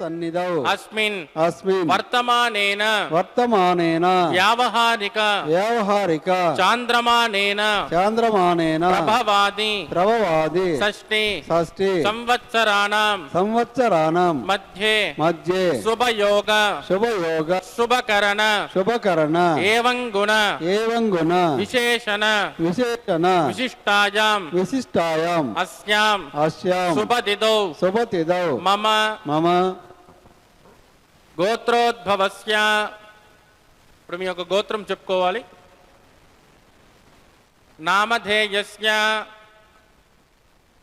सन्निधौ अस्मिन् वर्तमानेन व्यावहारिक चांद्रमानेन प्रभवादि षष्ठी संवत्सराणां मध्ये शुभयोग शुभकरण एवं गुण विशेषण विशिष्टायां अस्यां शुभतिथौ मम గోత్రోద్భవస్య. ఇప్పుడు మీ యొక్క గోత్రం చెప్పుకోవాలి. నామధేయస్య,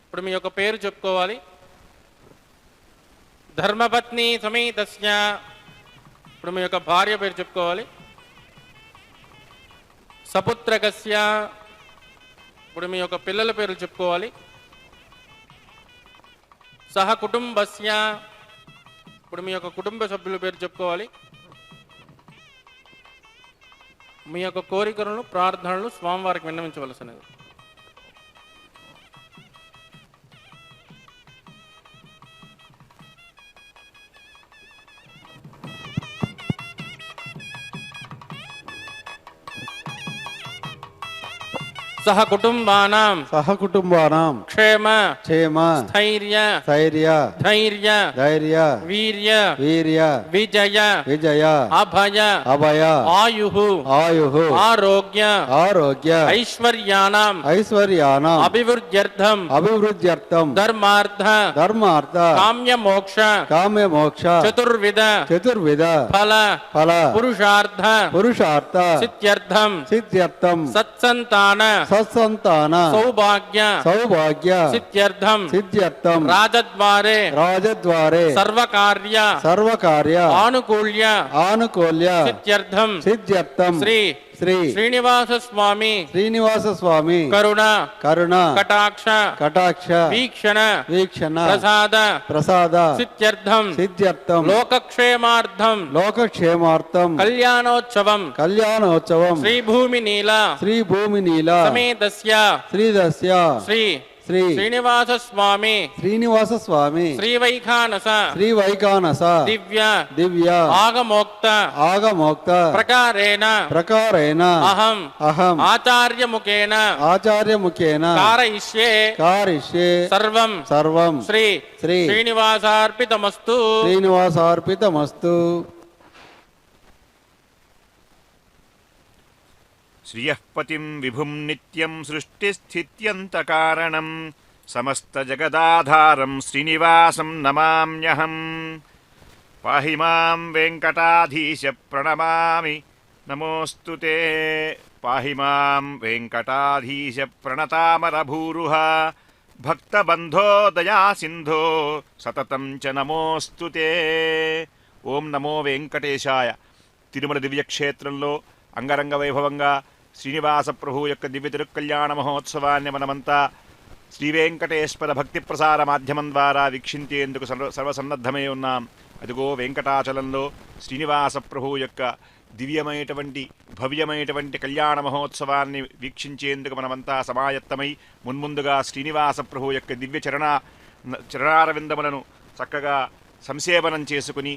ఇప్పుడు మీ యొక్క పేరు చెప్పుకోవాలి. ధర్మపత్ని సమేతస్య, ఇప్పుడు మీ యొక్క భార్య పేరు చెప్పుకోవాలి. సపుత్రకస్య, ఇప్పుడు మీ యొక్క పిల్లల పేర్లు చెప్పుకోవాలి. సహ కుటుంబస్య, ఇప్పుడు మీ యొక్క కుటుంబ సభ్యుల పేరు చెప్పుకోవాలి. మీ యొక్క కోరికలను ప్రార్థనలు స్వామివారికి విన్నవించవలసినది. సహ కుటుంబానాం క్షేమ స్థైర్య ధైర్య వీర్య విజయ అభయ ఆయు ఆరోగ్య ఐశ్వర్యానాం అభివృద్ధ్యర్థం ధర్మార్థ కామ్యమోక్ష చతుర్విధ ఫల పురుషార్థ సిద్ధ్యర్థం సత్సంతాన సౌభాగ్య సిద్ధ్యర్థం రాజద్వారే సర్వకార్య ఆనుకూల్య సిద్ధ్యర్థం శ్రీ శ్రీనివాస స్వామి కరుణ కటాక్ష వీక్షణ ప్రసాద సిద్ధ్యర్థం లోకక్షేమార్థం కళ్యాణోత్సవం శ్రీభూమి నీల సమేతస్య శ్రీ శ్రీనివాస స్వామి శ్రీవైఖానస దివ్య ఆగమోక్త ప్రకారేణ అహం ఆచార్యముఖేన కారయిష్యే సర్వం శ్రీ శ్రీనివాసార్పితమస్తు. శ్రియఃపతిం విభుం నిత్యం సృష్టిస్థిత్యంతకారణం సమస్తజగదాధారం శ్రీనివాసం నమామ్యహం. పాహి మాం వెంకటాధీశ ప్రణమామి నమోస్తుతే. పాహి మాం వెంకటాధీశ ప్రణతామరభూరుహ భక్తబంధో దయా సింధో సతతం చ నమోస్తుతే. ఓం నమో వెంకటేశాయ. తిరుమల దివ్యక్షేత్రంలో అంగరంగ వైభవంగా శ్రీనివాస ప్రభు యొక్క దివ్య తిరుకల్యాణ మహోత్సవాన్ని మనమంతా శ్రీవేంకటేశ్వర భక్తి ప్రసార మాధ్యమం ద్వారా వీక్షించేందుకు సర్వసన్నద్ధమై ఉన్నాం. అదిగో వెంకటాచలంలో శ్రీనివాస ప్రభు యొక్క దివ్యమైనటువంటి భవ్యమైనటువంటి కళ్యాణ మహోత్సవాన్ని వీక్షించేందుకు మనమంతా సమాయత్తమై మున్ముందుగా శ్రీనివాస ప్రభు యొక్క దివ్య చరణారవిందములను చక్కగా సంసేవనం చేసుకుని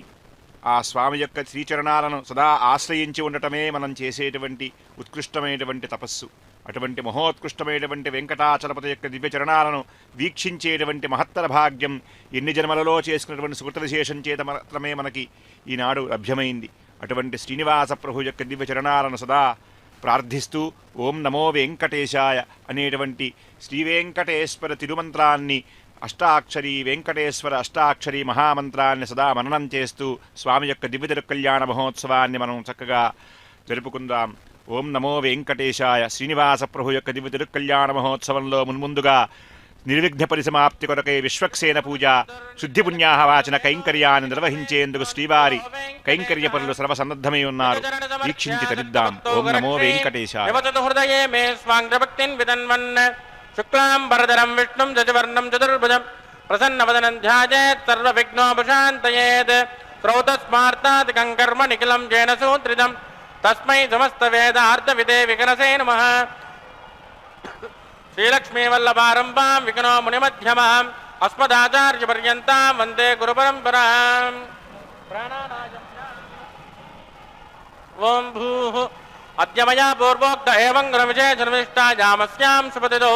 ఆ స్వామి యొక్క శ్రీచరణాలను సదా ఆశ్రయించి ఉండటమే మనం చేసేటువంటి ఉత్కృష్టమైనటువంటి తపస్సు. అటువంటి మహోత్కృష్టమైనటువంటి వెంకటాచలపతి యొక్క దివ్య చరణాలను వీక్షించేటువంటి మహత్తర భాగ్యం ఎన్ని జన్మలలో చేసుకున్నటువంటి సుకృత విశేషం చేత మాత్రమే మనకి ఈనాడు లభ్యమైంది. అటువంటి శ్రీనివాస ప్రభు యొక్క దివ్య చరణాలను సదా ప్రార్థిస్తూ ఓం నమో వెంకటేశాయ అనేటువంటి శ్రీవేంకటేశ్వర తిరుమంత్రాన్ని అష్టాక్షరీ వెంకటేశ్వర అష్టాక్షరీ మహామంత్రాన్ని సదా మననం చేస్తూ స్వామి యొక్క దివ్య తిరుకల్యాణ మహోత్సవాన్ని మనం చక్కగా జరుపుకుందాం. ఓం నమో వెంకటేశాయ. శ్రీనివాస ప్రభు యొక్క దివ్య తిరుకల్యాణ మహోత్సవంలో మున్ముందుగా నిర్విఘ్న పరిసమాప్తి కొరకై విశ్వక్సేన పూజ శుద్ధి పుణ్యాహవాచన కైంకర్యాన్ని నిర్వహించేందుకు శ్రీవారి కైంకర్య పనులు సర్వసన్నద్ధమై ఉన్నారు. వీక్షించి తరిద్దాం. ఓం నమో వెంకటేశాయ. శుక్లాంబరధరం విష్ణుం శశివర్ణం చతుర్భుజం ప్రసన్నవదనం ధ్యాయేత్ సర్వవిఘ్నోపశాంతయేత్. శ్రౌతస్మార్తాదికం కర్మ నిఖిలం జేన సూత్రితం తస్మై సమస్త వేదార్థవిదే వికనసే నమః. శ్రీలక్ష్మీవల్లభారంభాం విఘ్నో మునిమధ్యమాం అస్మదాచార్యపర్యంతాం వందే గురుపరంపరాం. ओम भूः अद्य मया पूर्वोक्त एवं ग्रमविशेषनिष्ठायामस्यां सुपतितो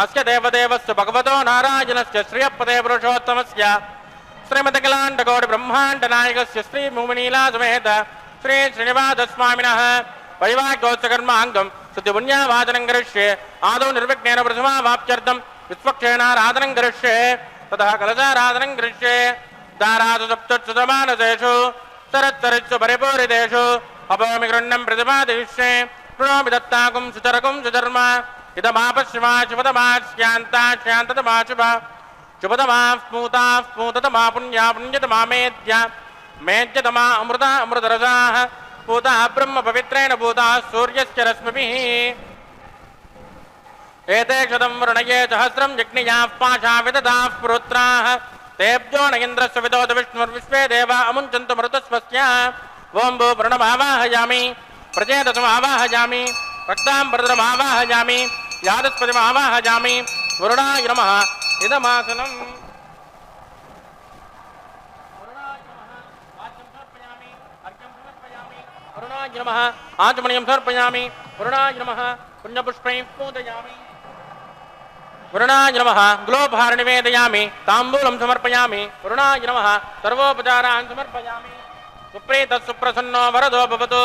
अस्य देवदेवस्य भगवतो नारायणस्य श्रियपदे पुरुषोत्तमस्य श्रीमदखिलाण्डकोटिब्रह्माण्डनायकस्य श्रीभूमिनीलासमेत श्री श्रीनिवासस्वामिनः वैवाहिकोत्सकर्माङ्गं शुद्धिपुण्यावाचनं करिष्ये आदौ निर्विघ्नेन प्रथमावाप्त्यर्थं विश्वक्षेणाराधनं करिष्ये ततः कलशाराधनं करिष्ये दारासु सप्तत्सुतमानसेषु सरत्सरित्सु परिपूरितेषु अपोमि गृह्णं प्रतिपादयिष्ये शृणोमि दत्ताकुं सुचरकुं सुधर्म इदमापश्चिमा शुभतमा श्यान्ता श्यान्ततमा शुभ शुभतमा स्फूता स्फूततमा पुण्या पुण्यतमा मेद्य मेद्यतमा अमृता अमृतरसाः पूता ब्रह्म पवित्रेण पूता सूर्यस्य रश्मिभिः एते शतं वृणये सहस्रं जग्नियाः पाशा विदधाः पुरुत्राः तेभ्यो न इन्द्रस्य विदोद विष्णुर्विश्वे देवा अमुञ्चन्तु मरुतस्वस्य ओं भू प्रणमावाहयामि प्रचेतसमावाहयामि रक्ताम्बरधरमावाहयामि यादस्पतिमावाहयामि वरुणाय नमः इदमासनम् वरुणाय नमः आचमनीयं समर्पयामि वरुणाय नमः पुण्यपुष्पैः पूजयामि वरुणाय नमः ग्लोभार निवेदयामि ताम्बूलं समर्पयामि वरुणाय नमः सर्वोपचारान् समर्पयामि सुप्रीतः सुप्रसन्नो वरदो भवतु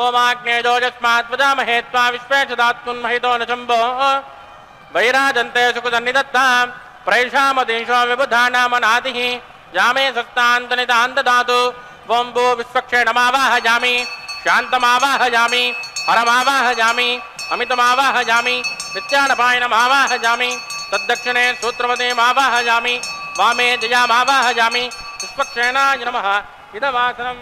ओमाग्नेयोजस्मात् वदामहे त्वा विश्वेशदात्मुन्महितो न शम्भो वैराजन्ते सुखसन्निधत्तां प्रैषामधीशो विबुधानामनादिः यामे सस्तान्तनितान् ददातु ओं भू विश्वक्षेणमावाहयामि शान्तमावाहयामि हरमावाहयामि अमितमावाहयामि नित्यानपायनमावाहयामि तद्दक्षिणे सूत्रपदेमावाहयामि वामे जयामावाहयामि विश्वक्षेणाय नमः इदमासनम्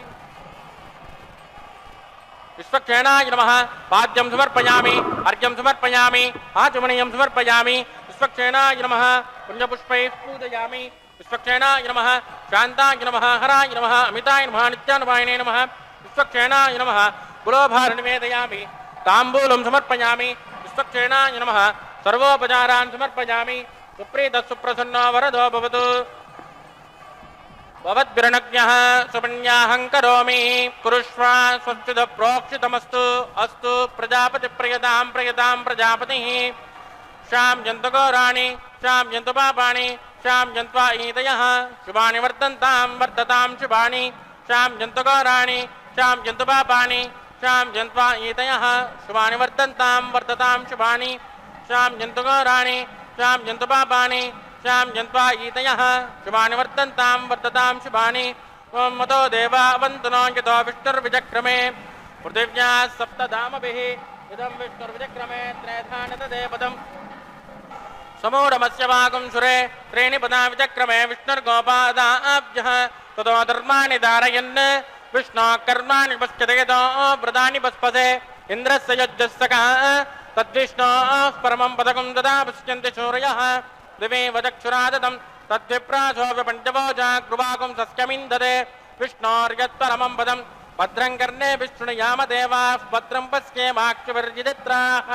विश्वक्षेणाय नमः पाद्यं समर्पयामि अर्घ्यं समर्पयामि आचमनीयं समर्पयामि विश्वक्षेणाय नमः पुण्यपुष्पैः पूजयामि विश्वक्षेणाय नमः शान्ताय नमः हराय नमः अमिताय नमः नित्यानुपायने नमः विश्वक्षेणाय नमः गुलोभार निवेदयामि ताम्बूलं समर्पयामि विश्वक्षेणाय नमः सर्वोपचारान् समर्पयामि सुप्रीतः सुप्रसन्नो वरदो भवतु भवद्भिर्नज्ञः सुपुण्याहं करोमि कुरुष्व स्वस्तिः प्रोक्षितमस्तु अस्तु प्रजापतिप्रियतां प्रियतां प्रजापतिः शां जन्तुघोराणि शां जन्तुपापाणि शां जन्त्वा ईदयः शुभानि वर्धन्तां वर्धतां शुभानि शां जन्तुघोराणि शां जन्तुपापाणि शां जन्त्वा ईदयः शुभानि वर्धन्तां वर्धतां शुभानि शां जन्तुघोराणि शां जन्तुपापानि शां जन्त्वा ईदयः शुभानि वर्धन्तां वर्धतां शुभानि ओं मतो देवा अवन्तनो यतो विष्णुर्विचक्रमे पृथिव्याः सप्तधामभिः इदं विष्णुर्विचक्रमे त्रयधानतदेपदम् समूढमस्य वागुं सुरे त्रीणि पदा विचक्रमे विष्णुर्गोपादाभ्यः ततो धर्माणि धारयन् विष्णोः कर्माणि पश्यते यतो व्रतानि पस्पसे इन्द्रस्य यज्ञस्सकः तद्विष्णोः परमं पदकं ददा पश्यन्ति सूर्यः दिवेव चक्षुरादतं तद्विप्रासोऽपि पञ्चवोजा कृपाकुं सस्यमिन्दते विष्णोर्यत्परमं पदं भद्रं कर्णे विष्णुयाम देवाः भद्रं पश्येमाक्षिभिर्जित्राः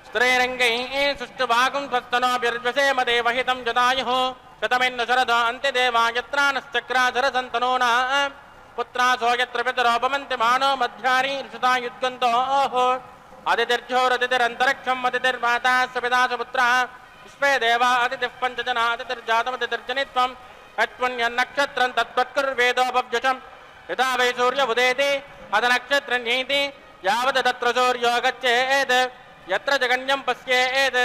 स्त्रीरङ्गैः सुष्ठुभागुं स्वस्तनोभिर्व्यसेम देवहितं जदायुः शतमिन्न शरदो अन्त्यदेवा यत्रानश्चक्राधरसन्तनूना पुत्रासो यत्र पितरोपमन्ति मानो मध्यानि ऋषुता युद्गन्तोः अतिथिर्झोरतिथिरन्तरिक्षम् अतिथिर्माता सपिता सुपुत्रः विश्वे देवा अतिथिः पञ्चजना अतिथिर्जातमतिथिर्जनित्वम् अत्पुण्यन्नक्षत्रं तत्त्वत्कुर्वेदोपव्युषम् यथा वै सूर्य उदेति अधनक्षत्रन्येति यावत् तत्र सूर्यो गच्छेत् यत्र जगन्यं पश्येत्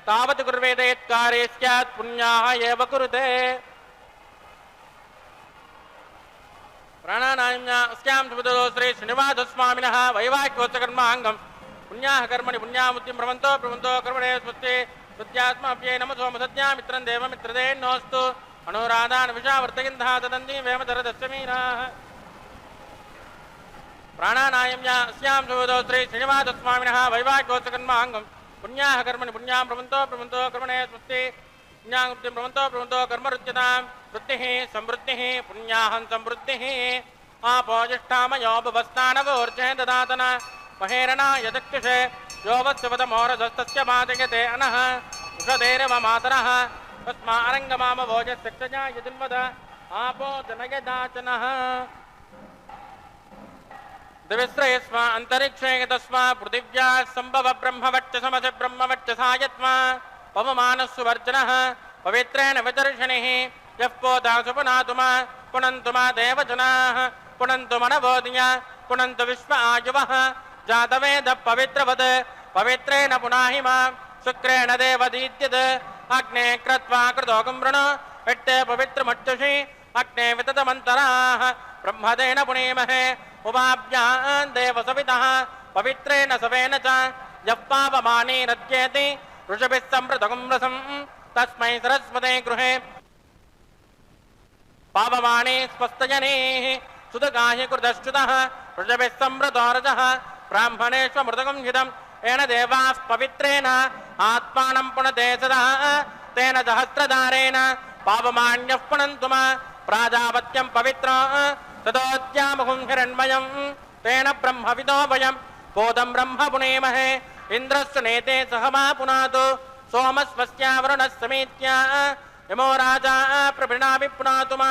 तावत् कुर्वेद यत्कार्ये स्यात् पुण्याः एव कुरुते प्राणानायम्यास्यां सुबुधो श्री श्रीनिवासस्वामिनः वैवाहिकोत्सकर्माङ्गं पुण्याः कर्मणि पुण्यामुद्यं प्रवन्तो प्रवन्तो कर्मणे स्वस्ति सत्यात्माप्ये नमः सोमसत्या मित्रं देवमित्रदेन्नोऽस्तु अनुराधान् विषावर्तयन्तः तदन्ति वेमधरदस्यमीनाः प्राणानायम्यास्यां सुबुधो श्री श्रीनिवासस्वामिनः वैवाहिकोत्सकर्माङ्गं पुण्याः कर्मणि पुण्यां प्रवन्तो प्रवन्तो कर्मणे स्वस्ति पुण्यामुद्यं प्रवन्तो प्रवन्तो कर्मरुच्यतां वृद्धिः समृद्धिः पुण्याहं समृद्धिः आपोजिष्ठामयो भुवस्तानवोर्जे ददातन महेरणा यदक्षुषे यो वत्सवतमोरधस्तस्य मादयते अनः उषधेरव मातरः तस्मा अरङ्गमामभोजस्यक्षजा यदिन्वद आपो जनयदाचनः दिविश्रयस्व अंतरिक्षे तस्मा पृथिव्या संभव ब्रह्मवच्चसमसि ब्रह्मवच्चसायत्मा पवमानस्सुवर्जनः पवित्रेण विदर्शनिः यः पोदासु पुनातुमा पुनन्तुमा देवजनाः पुनन्तु मनवोदिया पुनन्तु विश्व आयुवः जातवेद पवित्रवत् पवित्रेण पुनाहि मां शुक्रेण देवदीद्यत् अग्ने कृत्वा कृतोकं वृणु विट्टे पवित्रमच्युषि अग्ने विततमन्तराः ब्रह्मदेन पुनीमहे उपाभ्यान् देवसवितः पवित्रेण सवेन च यः पावमाने रज्येति ऋषभिः सम्पृतकं रसं तस्मै सरस्वते गृहे पावमाने स्वस्तजनेः सुतगाहि कृतश्च्युतः ऋषभिः सम्पृतो रजः ब्राह्मणेष्वमृतकं हितम् येन देवाः पवित्रेण आत्मानं पुनते सदा तेन सहस्रधारेण पावमान्यः पुनन्तु मा प्राजापत्यं पवित्रा तदोद्यामहुं हिरण्मयं तेन ब्रह्मविदो वयं बोधं ब्रह्म पुनेमहे इन्द्रस्य नेते सह मा पुनातु सोमस्वस्यावरुणः समेत्या यमो राजा प्रभृणाभि पुनातु मा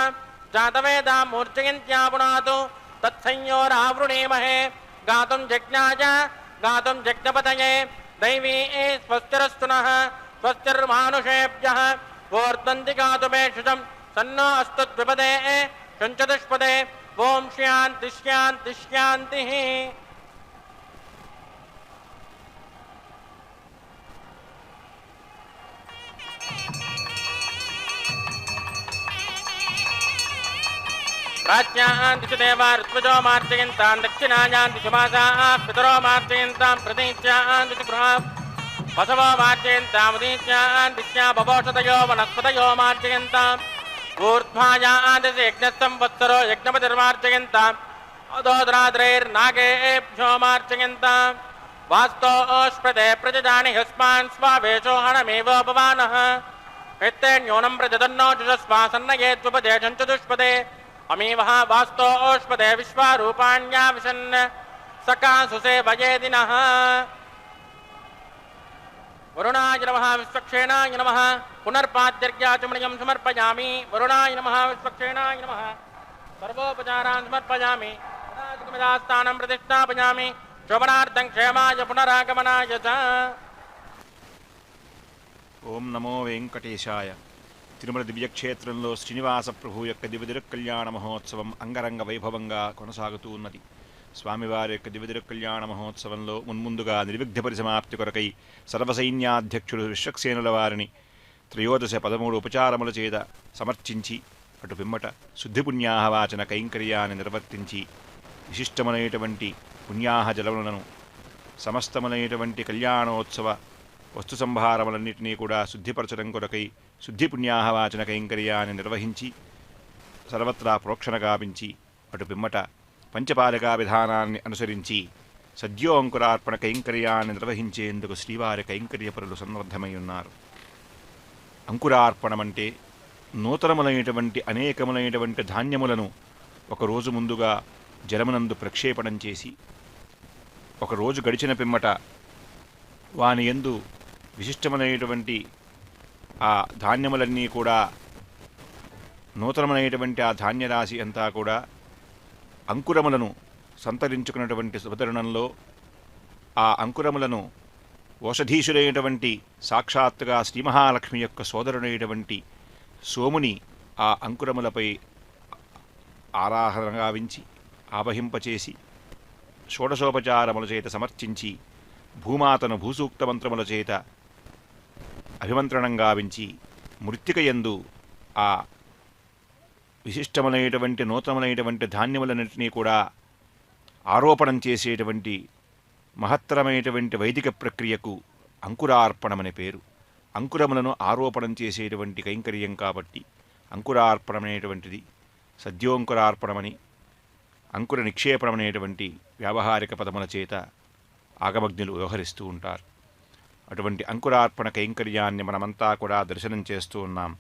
जातवेदा मूर्जयन्त्या पुनातु तत्संयोरावृणेमहे गातुं जज्ञाय गातुं जज्ञपतये दैवी स्वस्तिरस्तु नः स्वस्तिर्मानुषेभ्यः वोर्ध्वन्ति गातुमेषुजं सन्नो अस्तु द्विपदे चतुष्पदे ओम शांति शांति शांति। प्राच्यां दिशु देवा ऋत्विजो मार्जयन्तां दक्षिणायां दिशु मासाः पितरो मार्जयन्तां प्रतीच्यां दिशु गृहां वसवो मार्जयन्तां उदीच्यां दिश्या भवोषधयो वनस्पतयो मार्जयन्तां ऊर्ध्वायां दिशि यज्ञसंवत्सरो यज्ञपतिर्मार्जयन्ताम् अदोद्राद्रैर्नागेभ्यो मार्जयन्तां वास्तोऽस्पदे प्रजजानि ह्यस्मान् स्वावेशो हणमेवोपवानः एतेन्योनं प्रजदन्नो जुषस्वा सन्नयेत्वपदे चतुष्पदे अमीवः वास्तोऽस्पदे विश्वारूपाण्याविशन् सकासुसे भजेदिनः। वरुणाय नमः विश्वक्षेणाय नमः पुनर्पाद्यर्घ्याचमनीयं समर्पयामि वरुणाय नमः विश्वक्षेणाय नमः सर्वोपचारान् समर्पयामि राजकुमिदास्थानं प्रतिष्ठापयामि शोभनार्थं क्षेमाय पुनरागमनाय च। ఓం నమో వెంకటేశాయ. తిరుమల దివ్యక్షేత్రంలో శ్రీనివాస ప్రభు యొక్క దివ్యదిరుకళ్యాణ మహోత్సవం అంగరంగ వైభవంగా కొనసాగుతూ ఉన్నది. స్వామివారి యొక్క దివ్యదిరుకళ్యాణ మహోత్సవంలో మున్ముందుగా నిర్విఘ్న పరిసమాప్తి కొరకై సర్వసైన్యాధ్యక్షుడు విశ్వక్సేనుల వారిని 13 ఉపచారముల చేత సమర్చించి అటు పిమ్మట శుద్ధిపుణ్యాహవాచన కైంకర్యాన్ని నిర్వర్తించి విశిష్టములైనటువంటి పుణ్యాహ జలములను సమస్తములైనటువంటి కళ్యాణోత్సవ వస్తు సంభారములన్నింటినీ కూడా శుద్ధిపరచడం కొరకై శుద్ధిపుణ్యాహవాచన కైంకర్యాన్ని నిర్వహించి సర్వత్రా ప్రోక్షణ గావించి అటు పిమ్మట పంచపాలికా విధానాన్ని అనుసరించి సద్యోంకురార్పణ కైంకర్యాన్ని నిర్వహించేందుకు శ్రీవారి కైంకర్యపరులు సన్నద్ధమై ఉన్నారు. అంకురార్పణమంటే నూతనములైనటువంటి అనేకములైనటువంటి ధాన్యములను ఒకరోజు ముందుగా జలమునందు ప్రక్షేపణం చేసి ఒకరోజు గడిచిన పిమ్మట వాని యందు విశిష్టములైనటువంటి ఆ ధాన్యములన్నీ కూడా నూతనమైనటువంటి ఆ ధాన్యరాశి అంతా కూడా అంకురములను సంతరించుకున్నటువంటి శుభతరుణంలో ఆ అంకురములను ఓషధీశుడైనటువంటి సాక్షాత్తుగా శ్రీ మహాలక్ష్మి యొక్క సోదరుడైనటువంటి సోముని ఆ అంకురములపై ఆరాహన గావించి ఆవహింపచేసి షోడశోపచారముల చేత సమర్చించి భూమాతను భూసూక్త మంత్రముల చేత అభిమంత్రణం గావించి మృత్తికయందు ఆ విశిష్టములైనటువంటి నూతనములైనటువంటి ధాన్యములన్నింటినీ కూడా ఆరోపణం చేసేటువంటి మహత్తరమైనటువంటి వైదిక ప్రక్రియకు అంకురార్పణమనే పేరు. అంకురములను ఆరోపణం చేసేటువంటి కైంకర్యం కాబట్టి అంకురార్పణమనేటువంటిది సద్యోంకురార్పణమని అంకుర నిక్షేపణమనేటువంటి వ్యావహారిక పదముల చేత ఆగమజ్ఞులు వ్యవహరిస్తూ ఉంటారు. అటువంటి అంకురార్పణ కైంకర్యాన్ని మనమంతా కూడా దర్శనం చేస్తూ ఉన్నాం.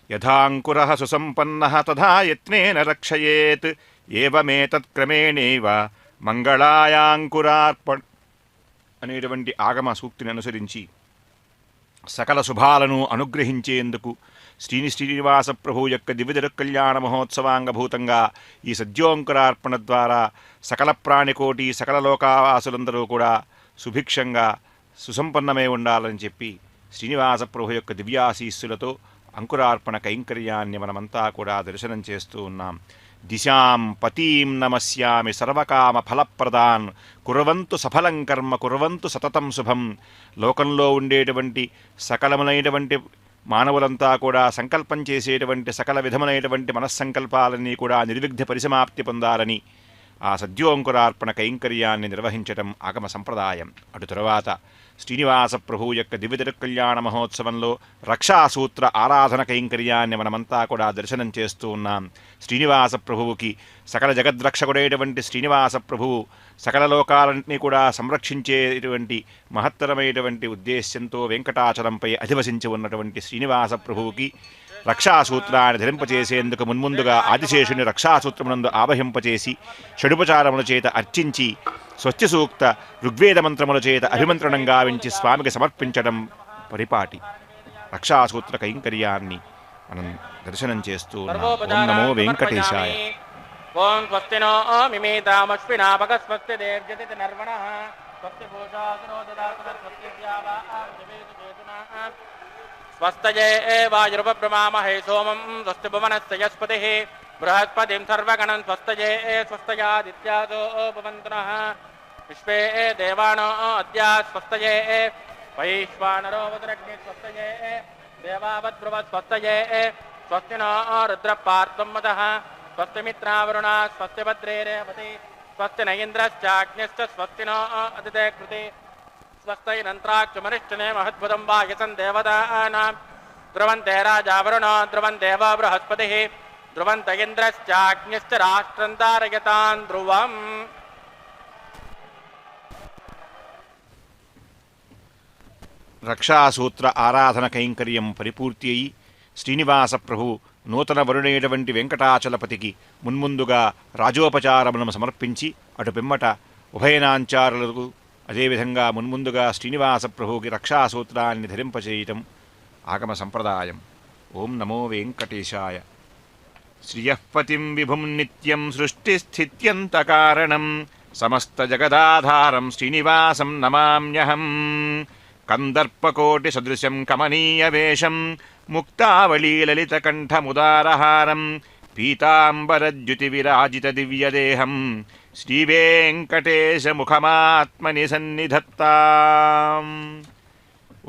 యథాంకురః సుసంపన్నః తథా యత్నేన రక్షయేత్ ఏవమేతత్ క్రమేణైవ మంగళాయాంకురార్పణ అనేటువంటి ఆగమ సూక్తిని అనుసరించి సకల శుభాలను అనుగ్రహించేందుకు శ్రీనివాస ప్రభు యొక్క దివ్య తిరుకల్యాణ మహోత్సవాంగభూతంగా ఈ సద్యోంకురార్పణ ద్వారా సకల ప్రాణికోటి సకల లోకావాసులందరూ కూడా సుభిక్షంగా సుసంపన్నమై ఉండాలని చెప్పి శ్రీనివాస ప్రభు యొక్క దివ్యాశీస్సులతో అంకురార్పణ కైంకర్యాన్ని మనమంతా కూడా దర్శనం చేస్తూ ఉన్నాం. దిశాం పతీం నమస్యామి సర్వకామ ఫలప్రదాన్ కుర్వంతు సఫలం కర్మ కుర్వంతు సతతం శుభం. లోకంలో ఉండేటువంటి సకలములైనటువంటి మానవులంతా కూడా సంకల్పం చేసేటువంటి సకల విధములైనటువంటి మనస్సంకల్పాలన్నీ కూడా నిర్విఘ్న పరిసమాప్తి పొందాలని ఆ సద్యోంకురార్పణ కైంకర్యాన్ని నిర్వహించటం ఆగమ సంప్రదాయం. అటు తరువాత శ్రీనివాస ప్రభువు యొక్క దివ్య తిరుకల్యాణ మహోత్సవంలో రక్షాసూత్ర ఆరాధన కైంకర్యాన్ని మనమంతా కూడా దర్శనం చేస్తూ ఉన్నాం. శ్రీనివాస ప్రభువుకి సకల జగద్రక్షకుడైనటువంటి శ్రీనివాస ప్రభువు సకల లోకాలన్నింటినీ కూడా సంరక్షించేటువంటి మహత్తరమైనటువంటి ఉద్దేశ్యంతో వెంకటాచలంపై అధివసించి ఉన్నటువంటి శ్రీనివాస ప్రభువుకి రక్షాసూత్రాన్ని ధరింపచేసేందుకు మున్ముందుగా ఆదిశేషుని రక్షాసూత్రమునందు ఆవహింపచేసి షడుపచారముల చేత అర్చించి స్వస్తి సూక్త ఋగ్వేద మంత్రముల చేత అభిమంత్రణం గావించి స్వామికి సమర్పించడం పరిపాటి. రక్షాసూత్ర కైంకర్యాన్ని మనం దర్శనం చేస్తూ ఓం నమో వెంకటేశాయ. ఓం స్వస్తినో మిమేతామశ్వినాపక స్వస్తి దేవ్యతి నర్వణః స్వస్తి భూషాసనో దదాతు స్వస్తి స్వస్తయే వాయుర్బ్రహ్మామహే సోమం స్వస్తి భువనస్య యస్పతిః బృహస్పతిం సర్వగణం స్వస్తయే స్వస్తయాదిత్యాదో భవంతునః విశ్వే దేవానో అద్య స్వస్తయే వైశ్వానరో వదరగ్ని స్వస్తయే దేవావద్భ్రువ స్వస్తయే స్వస్తి నో రుద్రపార్త్వం మదః స్వస్తి మిత్రావరుణ స్వస్తి భద్రే రేవతి స్వస్తి న ఇంద్రశ్చాగ్నిశ్చ స్వస్తి నో అదితే కృతి స్వస్తైనంత్రాక్షమరిష్టనే మహద్భుతం వాయసం దేవతానాం ధ్రువంతే రాజావరుణో ధ్రువందేవ బృహస్పతిః ధ్రువంత ఇంద్రశ్చాగ్నిశ్చ రాష్ట్రం ధారయతాన్ ధ్రువం. రక్షాసూత్ర ఆరాధన కైంకర్యం పరిపూర్తి అయి శ్రీనివాస ప్రభు నూతన వరుడైనటువంటి వెంకటాచలపతికి మున్ముందుగా రాజోపచారములను సమర్పించి అటు పిమ్మట ఉభయనాంచారులకు అదేవిధంగా మున్ముందుగా శ్రీనివాస ప్రభువుకి రక్షాసూత్రాన్ని ధరింపచేయటం ఆగమ సంప్రదాయం. ఓం నమో వెంకటేశాయ. శ్రియఃపతిం విభుం నిత్యం సృష్టిస్థిత్యంతకారణం సమస్త జగదాధారం శ్రీనివాసం నమామ్యహం. కందర్పకోటి సదృశం కమనీయవేషం ముక్తావళీలలితకంఠముదారహారం పీతాంబరద్యుతి విరాజిత దివ్యదేహం శ్రీవేంకటేశముఖమాత్మని సన్నిధత్తాం.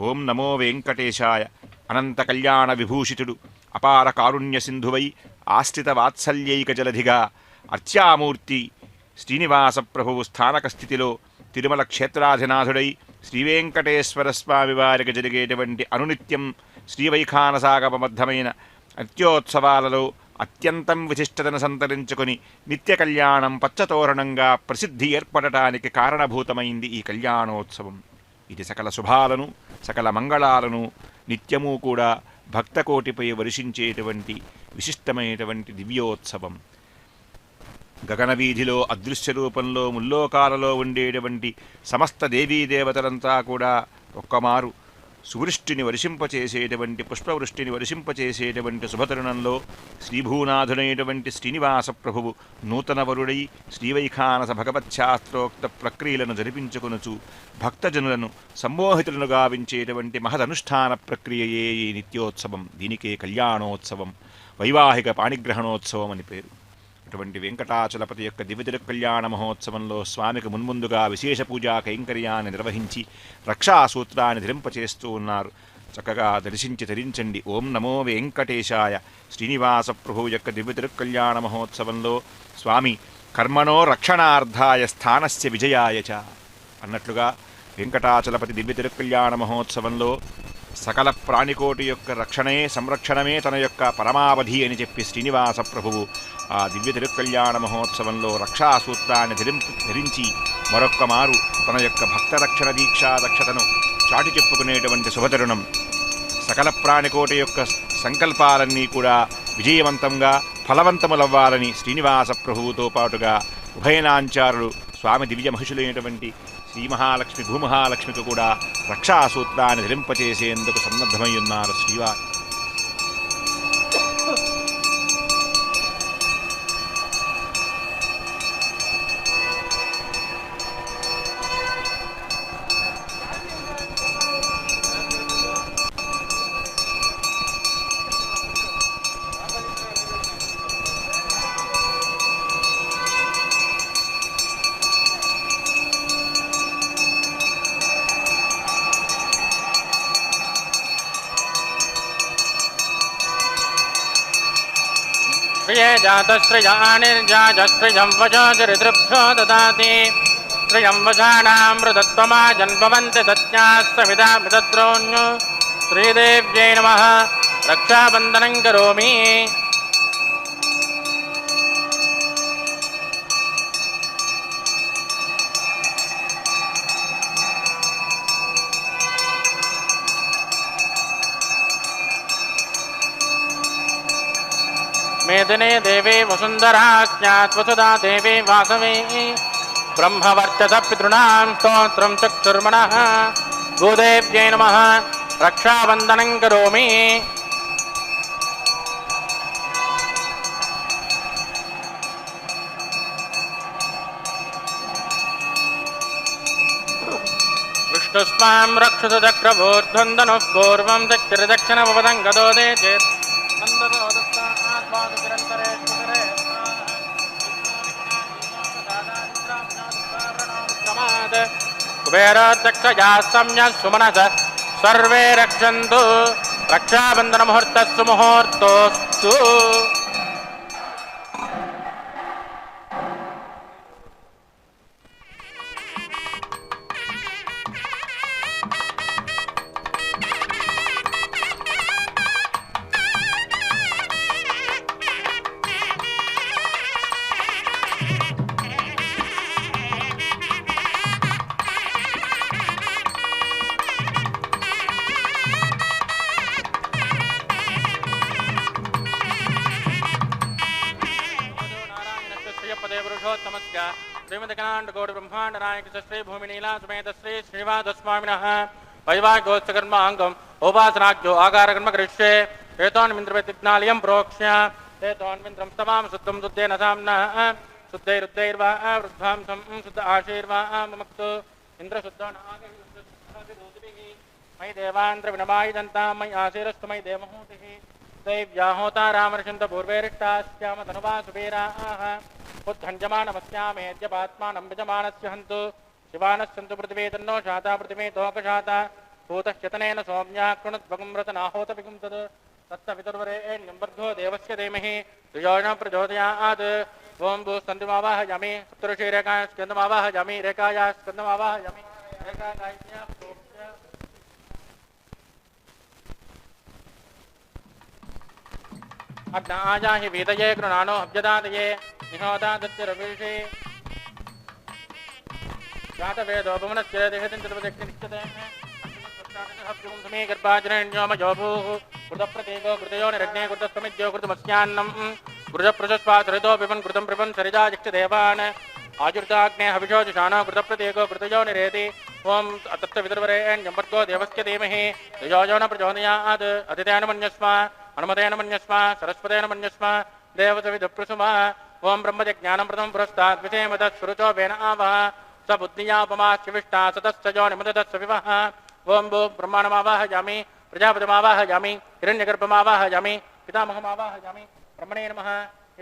ఓం నమో వెంకటేశాయ. అనంత కళ్యాణ విభూషితుడు అపార కారుణ్య సింధువై ఆశ్రిత వాత్సల్యైక జలధిగా అర్చామూర్తి శ్రీనివాస ప్రభువు స్థానక స్థితిలో తిరుమల క్షేత్రాధినాథుడై శ్రీవేంకటేశ్వర స్వామి వారికి జరిగేటువంటి అనునిత్యం శ్రీవైఖానసాగమబద్ధమైన నిత్యోత్సవాలలో అత్యంతం విశిష్టతను సంతరించుకొని నిత్య కళ్యాణం పచ్చతోరణంగా ప్రసిద్ధి ఏర్పడటానికి కారణభూతమైంది ఈ కళ్యాణోత్సవం. ఇది సకల శుభాలను సకల మంగళాలను నిత్యము కూడా భక్తకోటిపై వర్షించేటువంటి విశిష్టమైనటువంటి దివ్యోత్సవం. గగనవీధిలో అదృశ్య రూపంలో ముల్లోకాలలో ఉండేటువంటి సమస్త దేవీదేవతలంతా కూడా ఒక్కమారు సువృష్టిని వర్షింపచేసేటువంటి పుష్పవృష్టిని వర్షింపచేసేటువంటి శుభతరుణంలో శ్రీభూనాథుడైనటువంటి శ్రీనివాస ప్రభువు నూతన వరుడై శ్రీవైఖానస భగవత్శాస్త్రోక్త ప్రక్రియలను జరిపించుకొనుచు భక్తజనులను సమ్మోహితులను గావించేటువంటి మహదనుష్ఠాన ప్రక్రియయే ఈ నిత్యోత్సవం. దీనికే కళ్యాణోత్సవం, వైవాహిక పాణిగ్రహణోత్సవం అని పేరు. అటువంటి వెంకటాచలపతి యొక్క దివ్య తిరుకల్యాణ మహోత్సవంలో స్వామికి మున్ముందుగా విశేష పూజా కైంకర్యాన్ని నిర్వహించి రక్షాసూత్రాన్ని ధరింపచేస్తూ ఉన్నారు. చక్కగా దర్శించి ధరించండి. ఓం నమో వెంకటేశాయ. శ్రీనివాస ప్రభు యొక్క దివ్య తిరుకల్యాణ మహోత్సవంలో స్వామి కర్మణో రక్షణార్థాయ స్థానస్య విజయాయ చ అన్నట్లుగా వెంకటాచలపతి దివ్య తిరుకల్యాణ మహోత్సవంలో సకల ప్రాణికోటి యొక్క రక్షణే సంరక్షణమే తన యొక్క పరమావధి అని చెప్పి శ్రీనివాస ప్రభువు ఆ దివ్య తిరుకల్యాణ మహోత్సవంలో రక్షాసూత్రాన్ని ధరించి మరొక్క మారు తన యొక్క భక్త రక్షణ దీక్షా దక్షతను చాటి చెప్పుకునేటువంటి శుభతరుణం. సకల ప్రాణికోటి యొక్క సంకల్పాలన్నీ కూడా విజయవంతంగా ఫలవంతములవ్వాలని శ్రీనివాస ప్రభువుతో పాటుగా ఉభయనాంచారులు స్వామి దివ్య మహిషులైనటువంటి శ్రీ మహాలక్ష్మి భూమహాలక్ష్మికి కూడా రక్షాసూత్రాన్ని ధరింపచేసేందుకు సన్నద్ధమై ఉన్నారు శ్రీవారు. श्रिये जातश्रियानिर्जाजस्त्रियं वचोजरितृभ्यो ददाति श्रियं वशानामृतत्वमा जन्मवन्ति सत्यास्तमिदा मृतद्रोण्यो श्रीदेव्यै नमः रक्षाबन्धनं करोमि मेदिने देवी वसुन्धराख्यात् वसुधा देवी वासवी ब्रह्मवर्चस पितॄणां स्तोत्रं चक्षुर्मणः गोदेव्यै नमः रक्षाबन्धनं करोमि विष्णुस्वां रक्षतु चक्रभूर्ध्वन्दनुः पूर्वं चक्रिदक्षिणमुपदङ्गदोदे चेत् कुबेराध्यक्षया सम्यक् सुमनस सर्वे रक्षन्तु रक्षाबन्धनमुहूर्तस्तु मुहूर्तोऽस्तु श्रीमदकनाण्डगौड़ ब्रह्मांड नायक श्री भूमिनीला समेत श्री श्रीवादस्वामिनः वैवाहिकोत्सकर्माङ्गम् उपासनाख्यो आकारकर्म करिष्ये एतोन्मिन्द्रप्रतिज्ञालयं प्रोक्ष्य एतोन्मिन्द्रं तमां शुद्धं शुद्धेन साम्नः शुद्धैरुद्धैर्वा वृद्धांसं शुद्ध आशीर्वा ममक्तु इन्द्रशुद्धो नागभिः मयि देवान्द्रविनमायि दन्तां मयि आशीरस्तु मयि देवहूतिः दैव्याहोता रामर्षन्तपूर्वेरिष्टास्याम धनुवा सुबीराः उद्धञ्जमानमस्यामेद्यपात्मानं विजमानस्य हन्तु शिवानस्सन्तु पृथिवी तन्नो शाता पृथिवी तोकशाता भूतश्चतनेन सौम्या कृणुद्भगुम्रतनाहोत विगुंसत् तत्सवितुर्वरेण्यं वर्धो देवस्य धीमहि धियो न प्रचोदयात् ओं भूस्कन्दमावाहयामि सप्तऋषिरेखायां स्कन्दमावाहयामि रेखायां स्कन्दमावाहयामि रेखायां अग्नायाहि वेदये कृणानो हव्यदादये निहोदादस्य रवीषे जातवेदो भुवनस्य देहतिञ्चतपदक्षिनिश्चते हव्यं समे गर्भाजनन्योमजोभूः कृतप्रतीको कृतयो निरग्ने कृतस्तमिद्यो कृतमस्यान्नं कृतप्रजस्वासरितो विपन् कृतं प्रपन् सरिजाजिक्षदेवान् आजुर्दाग्ने हविषो जुषाणो कृतप्रतीको कृतयो निरेति ओं तत्तवितुर्वरेण्यं वर्गो देवस्य धीमहि धियो यो न प्रचोदयात् अतिथेन मन्यस्व हनुमतेन मन्यस्व सरस्वतेन मन्यस्व देवसविदुःप्रसुमा ओं ब्रह्मज्ञानं प्रथमं पुरस्तात् विषेमदस्वरुचो वेन आवः स बुद्धिया उपमाश्चिविष्टा सतश्चयो निमदतस्य विवः ओं भू ब्रह्माणमावाहयामि प्रजापतिमावाहयामि हिरण्यगर्भमावाहयामि पितामहमावाहयामि ब्रह्मणे नमः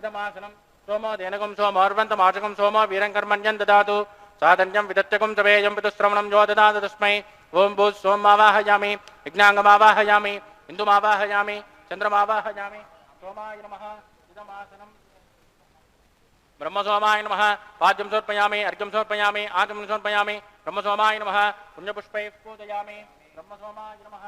इदमासनं सोमो धेनुकं सोमोर्वन्तमाशकं सोमो वीरङ्कर्मण्यं ददातु साधन्यं विदत्यकं सवेयं पितुश्रवणं यो ददातु तस्मै ओं भू सोममावाहयामि यज्ञाङ्गमावाहयामि इन्दुमावाहयामि चंद्रमावाहयामि सोमाय नमः इदमासनं ब्रह्मसोमाय नमः पाद्यं समर्पयामि अर्घ्यं समर्पयामि आचमनं समर्पयामि ब्रह्मसोमाय नमः पुण्यपुष्पैः पूजयामि ब्रह्मसोमाय नमः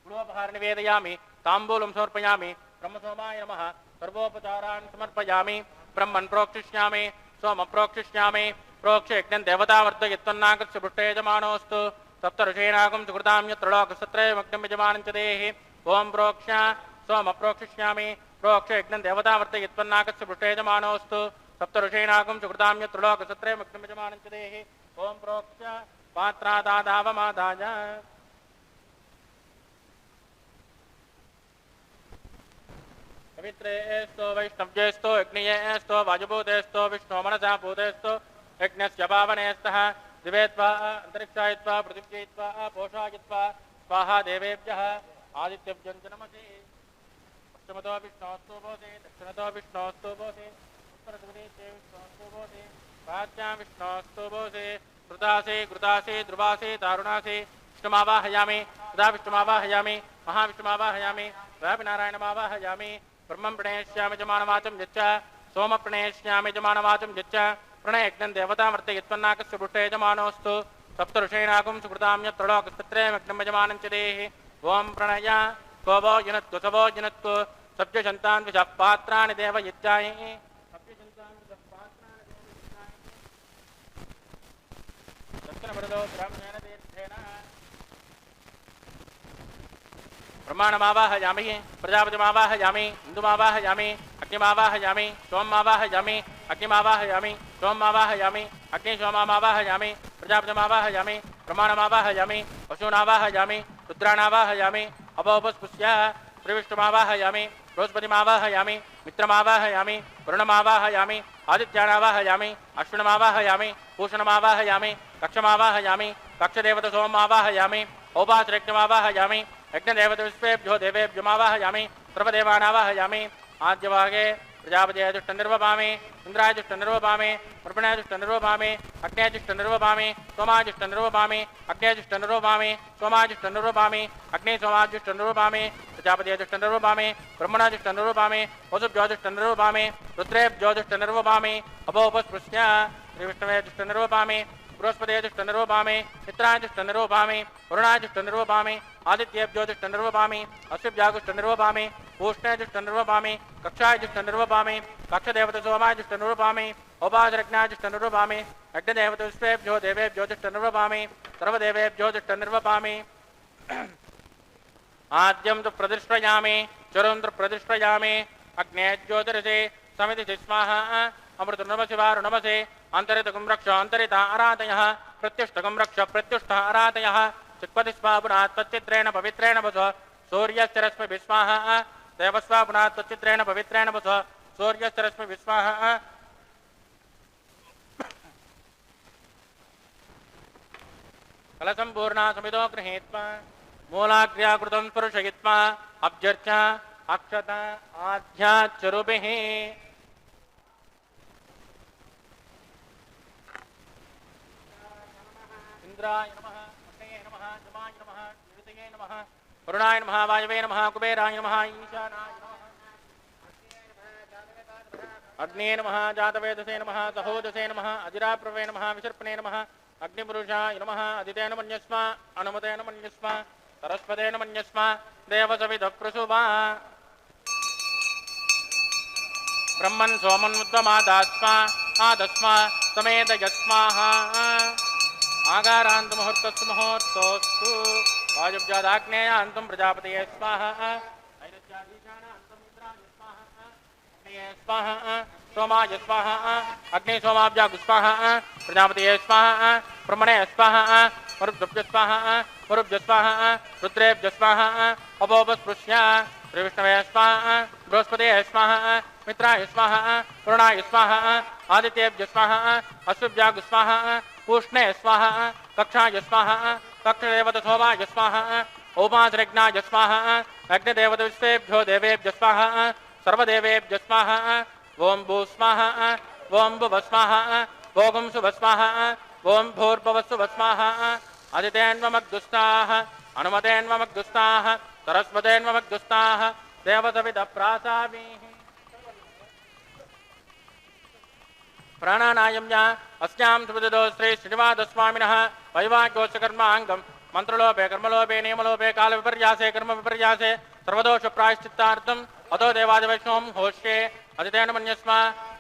गुणोपहार निवेदयामि ताम्बूलं समर्पयामि ब्रह्मसोमाय नमः सर्वोपचारान् समर्पयामि ब्रह्मन् प्रोक्षिष्यामि सोमं प्रोक्षिष्यामि प्रोक्ष्य यज्ञं देवतावर्तयित्वन्नागस्य पृष्ठे यजमानोऽस्तु सप्तऋषीणागं सुकृतां यत्र लोकसत्रे मग्नं यजमानं च देहि ओं प्रोक्ष्य सोम प्रोक्षिष्यामि प्रोक्ष्य यज्ञं देवतावर्तयित्वन्नागस्य पृष्ठे यजमानोऽस्तु सप्तऋषीणागं सुकृतां यत्र लोकसत्रे मग्नं यजमानं च देहि ओं प्रोक्ष्य पात्रादादावमादाय पवित्रेस्तो वैष्णव्येस्तो यज्ञेस्तो वायुभूतेस्तो विष्णो मनसा भूतेस्तो यज्ञस्य पावनेस्तः दिवेत्वा अंतरिक्षायित्वा पृथिव्ययित्वा पोषायित्वा स्वाहा देवेभ्यः आदित्यव्यञ्जनमसि पश्चिमतो विष्णोस्तु भवति दक्षिणतो विष्णोस्तु भवति उत्तरदिशे विष्णोस्तु भवति प्राच्यां विष्णोस्तु भवति कृतासि कृतासि ध्रुवासि दारुणासि विष्णुमावाहयामि तदा विष्णुमावाहयामि महाविष्णुमावाहयामि व्यापिनारायणमावाहयामि ब्रह्मं प्रणेष्यामि जमानवाचं यच्च सोम प्रणेष्यामि जमानवाचं यच्च प्रणयज्ञं देवता वर्तयत्वन्नाकस्य पुष्टे यजमानोऽस्तु सप्तऋषीणागुं सुकृतां यत्रोलोकस्तत्रे मग्नं यजमानं च देहि ओम प्रणय स्वो युनत्तु सवो युनत्तु सभ्यशन्तान् विषः पात्राणि देव यज्ञाय सभ्यशन्तान् विषः पात्राणि देव यज्ञाय दक्षिणवरदो ब्राह्मणेन तीर्थेन ब्रह्माणमावाहयामि प्रजापतिमावाहयामि इन्दुमावाहयामि अग्निमावाहयामि सोममावाहयामि अग्निमावाहयामि सोममावाहयामि अग्निसोममावाहयामि प्रजापतिमावाहयामि ब्रह्माणमावाहयामि वसूनावाहयामि रुद्राणावाहयामि अपोपस्पुष्य श्रीविष्णुमावाहयामि बृहस्पतिमावाहयामि मित्रमावाहयामि वरुणमावाहयामि आदित्यानावाहयामि अश्विनमावाहयामि भूषणमावाहयामि कक्षमावाहयामि कक्षदेवतसोममावाहयामि औपासरेज्ञमावाहयामि यज्ञदेवतविश्वेभ्यो देवेभ्योमावाहयामि सर्वदेवानावाहयामि आद्यभागे प्रजापतिये दुष्टनिर्वपामि इन्द्राय दुष्टनिर्वपामि प्रपणाय दुष्टनिर्वपामि अग्नेय दुष्टनिर्वपामि सोमाय दुष्टनिर्वपामि अग्नेय दुष्टनिर्वपामि सोमाय दुष्टनिर्वपामि अग्नेय सोमाय दुष्टनिर्वपामि प्रजापतिये दुष्टनिर्वपामि ब्रह्मणाय दुष्टनिर्वपामि वसुभ्यो दुष्टनिर्वपामि रुद्रेभ्यो दुष्टनिर्वपामि अपोपस्पृश्य श्रीविष्णवे दुष्टनिर्वपामि बृहस्पतिये दुष्टनिर्वपामि मित्राय दुष्टनिर्वपामि वरुणाय दुष्टनिर्वपामि आदित्येभ्यो दुष्टनिर्वपामि अश्विभ्यो दुष्टनिर्वपामि पूष्णे दुष्टनिर्वपामि कक्षाय दुष्टनिर्वपामि कक्षदेवतसोमाय दुष्टनिर्वपामि औपासरज्ञाय दुष्टनिर्वपामि यज्ञदेवतविश्वेभ्यो देवेभ्यो दुष्टनिर्वपामि सर्वदेवेभ्यो दुष्टनिर्वपामि आद्यं तु प्रदिष्टयामि चरुं तु प्रदिष्टयामि अग्नेज्योतिरसे समिति स्वाहा अमृतनमसि वारुणमसे अन्तरितकं रक्ष अन्तरिता आराधयः प्रत्युष्टकं रक्ष प्रत्युष्टः आराधयः चिक्पति स्वापुनात् तच्चित्रेण पवित्रेण वस सूर्यस्य रश्मिभिः स्वाहा देवस्वापुनात् तच्चित्रेण पवित्रेण वस सूर्यस्य रश्मिभिः स्वाहा कलसम्पूर्णा समितो गृहीत्वा मूलाग्र्याकृतं स्पृशयित्वा अभ्यर्च अक्षत आध्याचरुभिः इंद्राय नमः अग्नये नमः जमाय नमः निरुतये नमः वरुणाय नमः वायवे नमः कुबेराय नमः ईशानाय नमः अग्नये नमः जातवेदसे नमः सहोदसे नमः अजिराप्रवे नमः विसर्पणे नमः अग्निपुरुषाय नमः अदितेन मन्यस्म अनुमतेन मन्यस्म सरस्वतेन मन्यस्म देवसविदप्रसुवा ब्रह्मन् सोमन्मुद्वमादास्म आदस्म समेदयस्माः आगारान्त मुहूर्तस्तु मुहूर्तोस्तु वायुब्जादाग्नेयान्तं प्रजापतये स्वाहा नैरत्यादीशानान्तं इन्द्राय स्वाहा अग्नये स्वाहा सोमाय स्वाहा अग्ने सोमाब्जागु स्वाहा प्रजापतये स्वाहा ब्रह्मणे स्वाहा मरुद्भ्य स्वाहा मरुभ्य स्वाहा रुद्रेभ्य स्वाहा अपोपस्पृश्य श्रीविष्णवे स्वाहा बृहस्पतये स्वाहा मित्राय स्वाहा वरुणाय स्वाहा आदित्येभ्य स्वाहा अश्विभ्यागु स्वाहा पूष्णे स्वाहा कक्षाय स्वाहा कक्षदेवतसोमाय स्वाहा औपासरज्ञाय स्वाहा अग्निदेवतविश्वेभ्यो देवेभ्य स्वाहा सर्वदेवेभ्य स्वाहा ओं भू स्वाहा ओं भुव स्वाहा ओं शुभ स्वाहा ओं भूर्भुवस्सुभ स्वाहा अदितेन्वमग्दुस्ताः अनुमतेन्वमग्दुस्ताः सरस्वतेन्वमग्दुस्ताः देवसविदप्रासावीः प्राणानायम्या अस्यां सुबुद्धो श्री श्रीनिवासस्वामिनः वैवाह्योत्सकर्माङ्गं मंत्रलोपे कर्मलोपे नियमलोपे कालविपर्यासे कर्मविपर्यासे सर्वदोषप्रायश्चित्तार्थम् अतो देवादिवैष्णवं होष्ये अदितेन मन्यस्म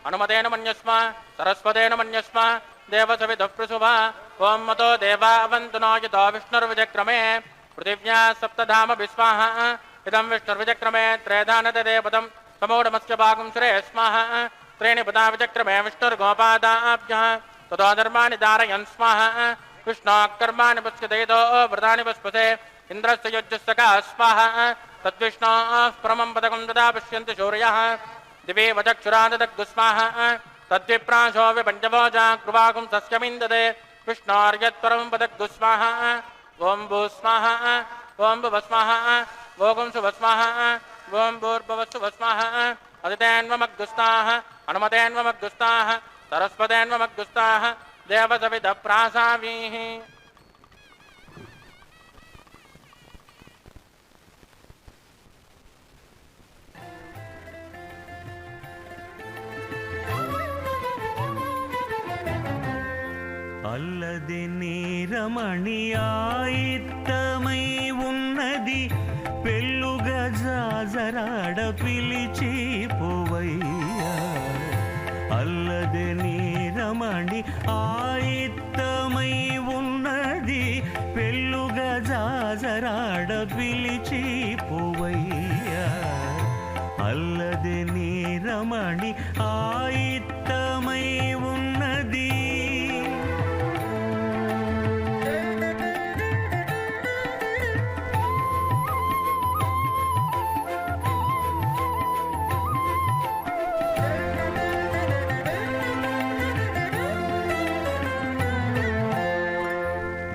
अनुमतेन मन्यस्म सरस्वतेन मन्यस्म देवसविदप्रसुभा ओं मतो देवावन्तु नो यतो विष्णुर्विजक्रमे पृथिव्या सप्तधाम विस्वाहा इदं विष्णुर्विजक्रमे त्रयधानदेवतं समूढमस्य भागं सुरे स्वाहा त्रीणि पदा विचक्रमे विष्णुर्गोपादाभ्यः ततो धर्माणि धारयन् स्वाहा विष्णोकर्माणि पश्यतेतो व्रतानि पस्पते इन्द्रस्य युज्यस्य स्वाहा तद्विष्णोः परमं पदकं तदा पश्यन्ति शौर्यः दिवे वचक्षुराददग्गुस्वाहा तद्विप्राशो विपञ्चवोजा कृपाकुं सस्यमिन्दते विष्णोर्यत्परमं पदग्गुस्वाहा ओं भूस्वाहा ओं भुवस्वाहा ओं शुभस्वाहा ओं भूर्भुवस्सुभस्वाहा अदितेन्वमग्गुस्ताः अनुमतेन्वमग्गुस्ताः सरस्वतेन्वमग्गुस्ताः देवसविदप्रासावीः అల్లది నీరమణి ఆయిత్తమై ఉన్నది పెళ్ళుగా జాజరాడ పిలిచి పోవయ్యా అల్లది నీరమణి ఆయిత్తమై ఉన్నది పెళ్ళుగా జాజరాడ పిలిచి పోవయ్యా అల్లది నీరమణి ఆయిత్తమై ఉన్నది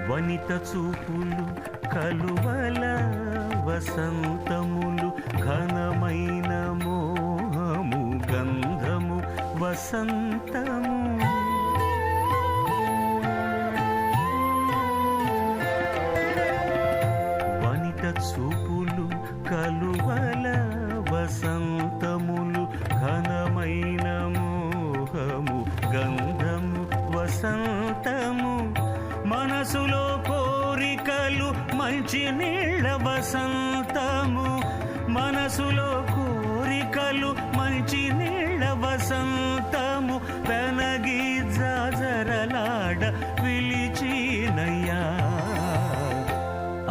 వనిత చూపులు కలువల వసంతములు ఘనమైన మోహము గంధము వసంతము వనిత చూపులు కలువల వసంతములు ఘనమైన మోహము గంధము వసంతము మనసులో కోరికలు మంచి నీళ్ళ వసంతము మనసులో కోరికలు మంచి నీళ్ళ వసంతము పెనగి జాజరలాడ పిలిచినయ్యా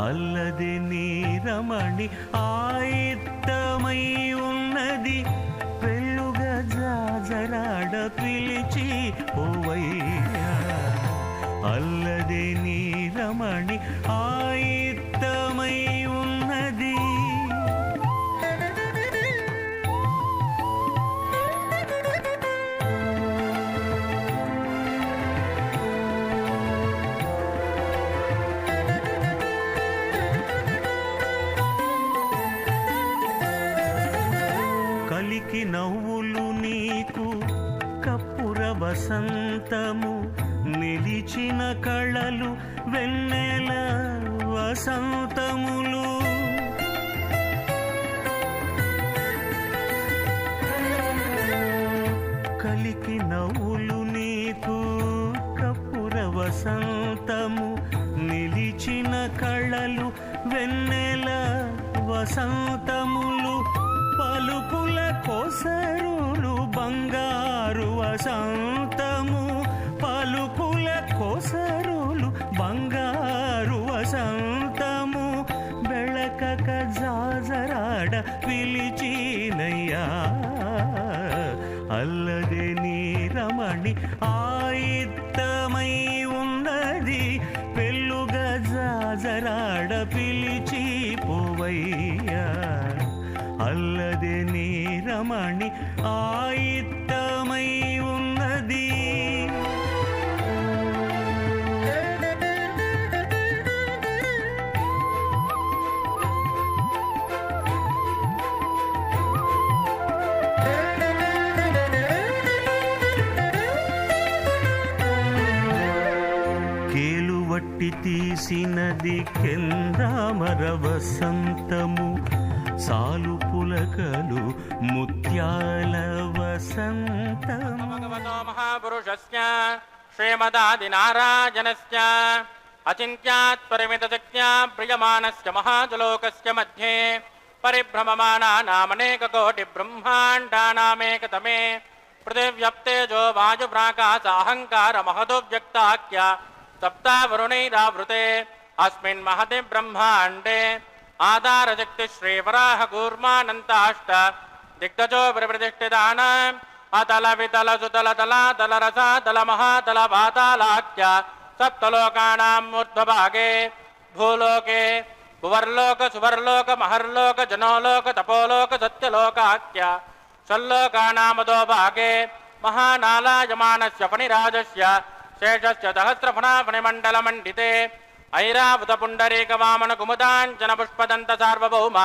అల్లది నీరమణి ఆయిత్తమై ఉన్నది పెళ్ళుగా జాజరాడ పిలిచి పోవయ్యా అల్లది నీరమణి ఆయిత్తమై ఉన్నది కలికి నవ్వులు నీకు కప్పుర వసంతము నిలిచిన కళలు వెన్నెల వసంతములు కలికి నవ్వులు నీకు కప్పుర వసంతము నిలిచిన కళలు వెన్నెల వసంతములు పలుకుల కొసరులు బంగారు వసంతము పలుకుల కొసరులు బంగారు వసంతము బెళకక జాజరాడ పిలిచినయ్యా అల్లది నీరమణి ఆయిత్తమై ఉన్నది పెళ్ళుగా జాజరాడ పిలిచి పోవయ్యా అల్లది నీరమణి ఆయిత్తమై ఉన్నది కేలువట్టి తీసినది కెందామర వసంతము సాలు పులకలు ముత్యాల వసంతము భగవతో మహాపురుషస్య శ్రీమదాదినారాయణస్య అచింత్యాత్ పరిమితశక్త్యా ప్రియమానస్య మహాజలోకస్య మధ్యే పరిభ్రమమానానామనేక కోటి బ్రహ్మాండానామేకతమే పృథివ్యప్తేజో వాయుప్రాకాశ అహంకార మహదోవ్యక్తాఖ్య సప్తావరుణైరావృతే అస్మిన్ మహతి బ్రహ్మాండే ఆధారశక్తి శ్రీవరాహ కూర్మానంతాష్ట దిగ్గజో ప్రతిష్ఠితాన అతల వితల సుతల తలాతల రసాతల మహాతల పాతాళాఖ్య సప్తలోకానాం ఊర్ధ్వభాగే భూలోకే భువర్లోక సువర్లోక మహర్లోక జనోలోక తపోలోక సత్యలోకాఖ్య షల్లోకానామదో భాగే మహానాలాయమానస్య ఫణిరాజస్య శేషస్య సహస్రఫణా ఫణిమండలమండితే ఐరావత పుండరీక వామన కుముదాంజన పుష్పదంత సార్వభౌమ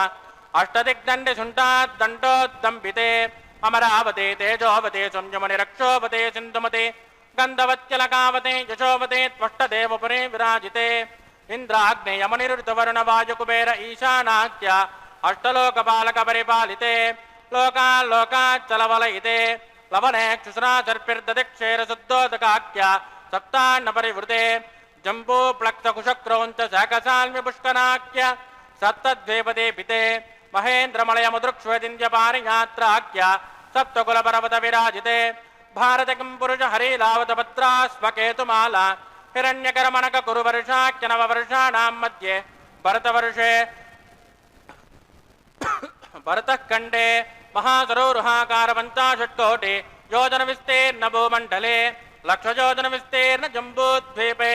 అష్టదిగ్దండి శుంఠాద్దండోద్దంపితే అమరావతే తేజోవతే సంయమని రక్షోవతే సింధుమతే గంధవత్యలకావతే యశోవతే త్వష్టదేవపురే విరాజితే ఇంద్రాగ్నేయమనిరుతవరుణ వాయుకుబేర ఈశానాఖ్య అష్టలోకపాలక పరిపాలితే లోకాల్లోకాచ్చలవలయితే లవనే క్షుస్రాచర్పిర్దదిక్షేర శుద్ధోదకాఖ్య सप्तान्न परिवृते जम्बू प्लक्त कुशक्रौञ्च सहकसाल्म्य पुष्कराख्य सप्तद्वेपदे पिते महेन्द्रमलय मुदृक्ष्वदिन्द्यपारियात्राख्य सप्तकुलपर्वत विराजिते भारतकिं पुरुष हरिलावतपत्रा स्वकेतुमाला हिरण्यकरमणक कुरुवर्षाख्य नववर्षाणां मध्ये भरतवर्षे भरतः खण्डे महासरोरुहाकार 50 योजन विस्तीर्ण भूमण्डले लक्षयोजन विस्तीर्ण जम्बूद्वीपे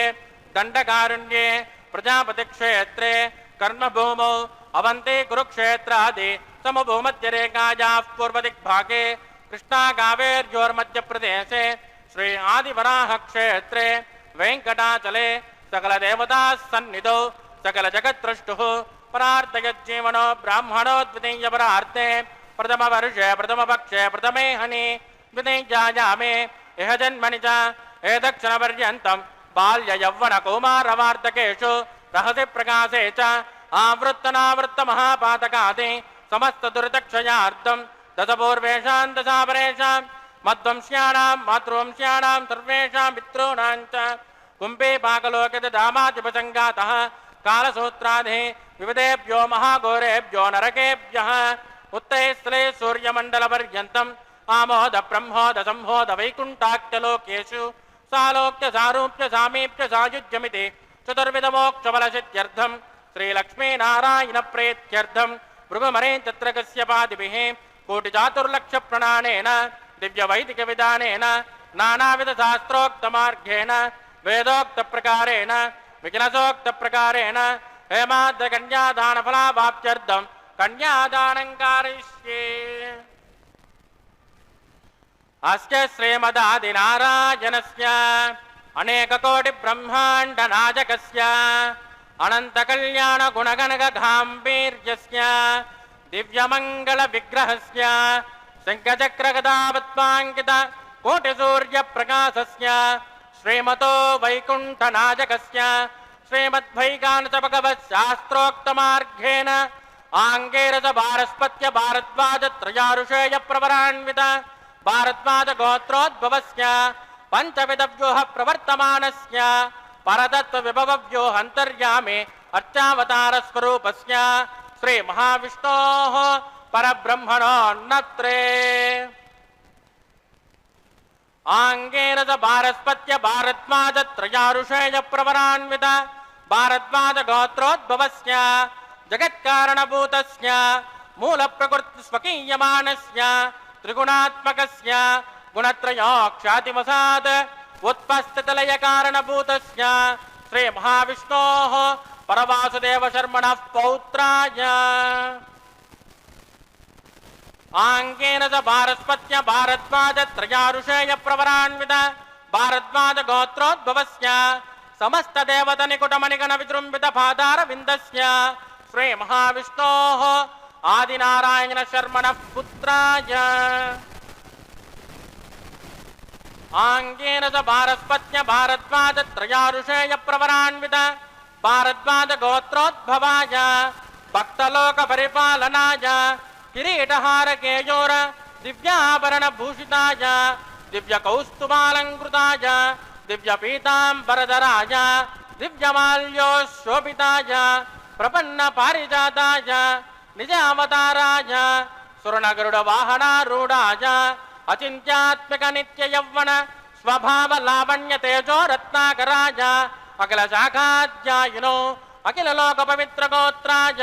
दण्डकारण्ये प्रजापतिक्षेत्रे कर्मभूमौ अवन्ते कुरुक्षेत्रादि समभूमध्यरेखायाः पूर्वदिग्भागे कृष्णाकावेर्योर्मध्यप्रदेशे श्री आदिवराह क्षेत्रे वेङ्कटाचले सकलदेवताः सन्निधौ सकलजगद्द्रष्टुः परार्थयज्जीवनो ब्राह्मणो द्वितीयपरार्थे प्रथमवर्षे प्रथमपक्षे प्रथमे हनि द्वितीयायामे इह जन्मनि च एतक्षणपर्यन्तं बाल्ययौवनकौमारवार्धकेषु रहसि प्रकाशे च आवृत्तनावृत्तमहापातकादि समस्तदुरितक्षयार्थं दशपूर्वेषां दशापरेषां मद्वंश्याणां मातृवंश्याणां सर्वेषां पितॄणां च कुम्भे पाकलोकितदामादिपसङ्गातः कालसूत्रादि विविधेभ्यो महाघोरेभ्यो नरकेभ्यः उत्तरस्थले सूर्यमण्डलपर्यन्तम् आमोद ब्रह्मोद संहोद वैकुण्ठाख्यलोकेषु सालोक्य सारूप्य सामीप्य सायुज्यमिति चतुर्विधमोक्षफलसिद्ध्यर्थं श्रीलक्ष्मीनारायणप्रेत्यर्थं भृगुमरे तत्र कस्यपादिभिः कोटिचातुर्लक्षप्रणानेन दिव्यवैदिकविधानेन नानाविधशास्त्रोक्तमार्गेण वेदोक्तप्रकारेण विघ्नसोक्तप्रकारेण हेमाद्रकन्यादानफलावाप्त्यर्थं कन्यादानं कारयिष्ये। अस्य श्रीमदादिनारायणस्य अनेककोटिब्रह्माण्डनायकस्य अनन्तकल्याणगुणगणगगाम्भीर्यस्य दिव्यमङ्गलविग्रहस्य शङ्खचक्रगदावत्पाङ्कित कोटिसूर्यप्रकाशस्य श्रीमतो वैकुण्ठनायकस्य श्रीमद्वैकानसभगवत्शास्त्रोक्तमार्गेण आङ्गेरसभारस्पत्य भारद्वाजत्रयारुषेयप्रवरान्वित भारद्वाजगोत्रोद्भवस्य पञ्चविधव्यूह प्रवर्तमानस्य परतत्त्वविभवव्यूह अन्तर्यामे अर्चावतारस्वरूपस्य श्रीमहाविष्णोः परब्रह्मणोन्नत्रे आङ्गेरसभारस्पत्य भारद्वाजत्रयारुषेयप्रवरान्वित भारद्वाजगोत्रोद्भवस्य जगत्कारणभूतस्य मूलप्रकृतिस्वकीयमानस्य त्रिगुणात्मकस्य गुणत्रयोक्षातिमसात् उत्पस्थितलयकारणभूतस्य श्रीमहाविष्णोः परवासुदेवशर्मणः पौत्राय आङ्गेन च भारस्पत्य भारद्वाजत्रयारुषेयप्रवरान्वित भारद्वाजगोत्रोद्भवस्य समस्तदेवतनिकुटमणिगणविजृम्भितपादारविन्दस्य श्रीमहाविष्णोः आदिनारायणशर्मणः पुत्राय आङ्गेन च भारस्पत्य भारद्वाजत्रयारुषेयप्रवरान्वित भारद्वाजगोत्रोद्भवाय भक्तलोकपरिपालनाय किरीटहारकेयोर दिव्याभरणभूषिताय दिव्यकौस्तुभालङ्कृताय दिव्यपीताम्बरधराय दिव्यमाल्योशोभिताय प्रपन्नपारिजाताय निजावताराय सुवर्णगरुडवाहनारूढाय अचिन्त्यात्मकनित्ययौवन स्वभावलावण्यतेजो रत्नाकराय अखिलशाखाध्यायिनो अखिललोकपवित्रगोत्राय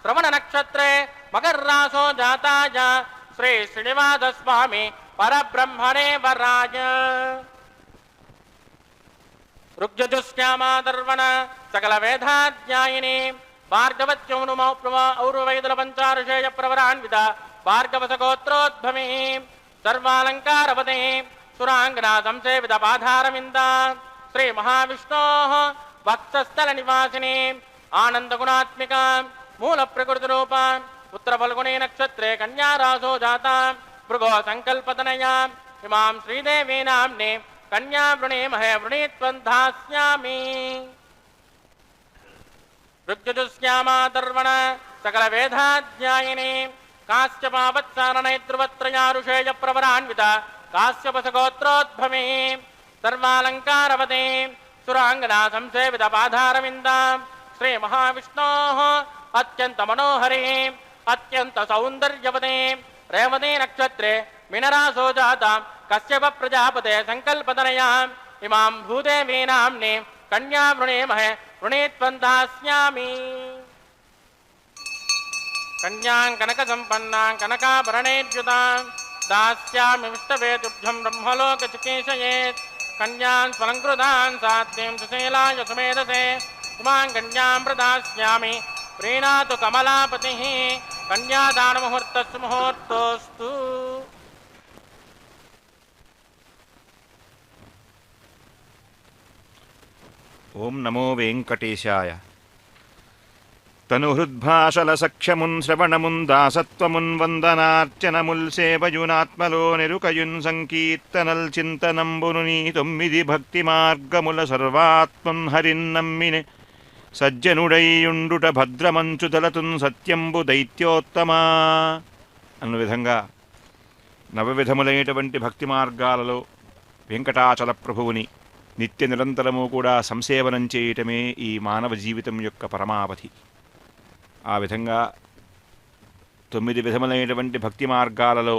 श्रवणनक्षत्रे मकररासो जाताय श्री श्रीनिवासस्वामी परब्रह्मणे वराय ऋग्यजुश्यामादर्वण सकलवेदाध्यायिनी भार्गवत्यौनुमौर्वैदुलपञ्चारुषेयप्रवरान्वित भार्गवसगोत्रोद्भवी सर्वालङ्कारवते सुराङ्गना संसेवितपाधारविन्दा श्रीमहाविष्णोः वक्षस्थलनिवासिनी आनन्दगुणात्मिका मूलप्रकृतिरूपा उत्तरफल्गुणी नक्षत्रे कन्यारासो जाता भृगो सङ्कल्पतनया इमां श्रीदेवी नाम्ने कन्या वृणीमहे वृणीत्वं धास्यामि। ऋग्यजुश्यामादर्वण सकलवेदाध्यायिनी काश्यपावत्सारणैर्ध्रुवत्रयारुषेयप्रवरान्वित काश्यपसगोत्रोद्भवी सर्वालङ्कारवते सुराङ्गना संसेवितपाधारविन्दां श्रीमहाविष्णोः अत्यन्तमनोहरे अत्यन्तसौन्दर्यवते रेवते नक्षत्रे मिनरासो जातां कश्यप प्रजापते सङ्कल्पतनयाम् इमां भूदेवी नाम्ने कन्या वृणेमहे वृणीत्वन्दास्यामि कन्यां कनकसम्पन्नां कनकाभरणेर्युतां दास्यामि विष्टवे तुभ्यं ब्रह्मलोकचिकीर्षयेत् कन्यां स्वलङ्कृतां सात्वीं सुशीलाय सुमेधसे इमां कन्यां प्रदास्यामि प्रीणातु कमलापतिः कन्यादानमुहूर्तस्य मुहूर्तोऽस्तु। ఓం నమో వెంకటేశాయ. తనుహృద్భాషలసఖ్యమున్ శ్రవణమున్ దాసత్వమున్ వందనార్చనముల్ సేవయునాత్మలో నెరుకయున్ సంకీర్తనల్ చింతనంబును నీ 9 భక్తి మార్గముల సర్వాత్మన్ హరిన్నమ్మినే సజ్జనుడైయుండుట భద్రమంచు తలతున్ సత్యంబు దైత్యోత్తమా అన్న విధంగా 9 విధములైనటువంటి భక్తి మార్గాలలో వెంకటాచల ప్రభువుని నిత్య నిరంతరము కూడా సంసేవనం చేయటమే ఈ మానవ జీవితం యొక్క పరమావధి. ఆ విధంగా 9 విధములైనటువంటి భక్తి మార్గాలలో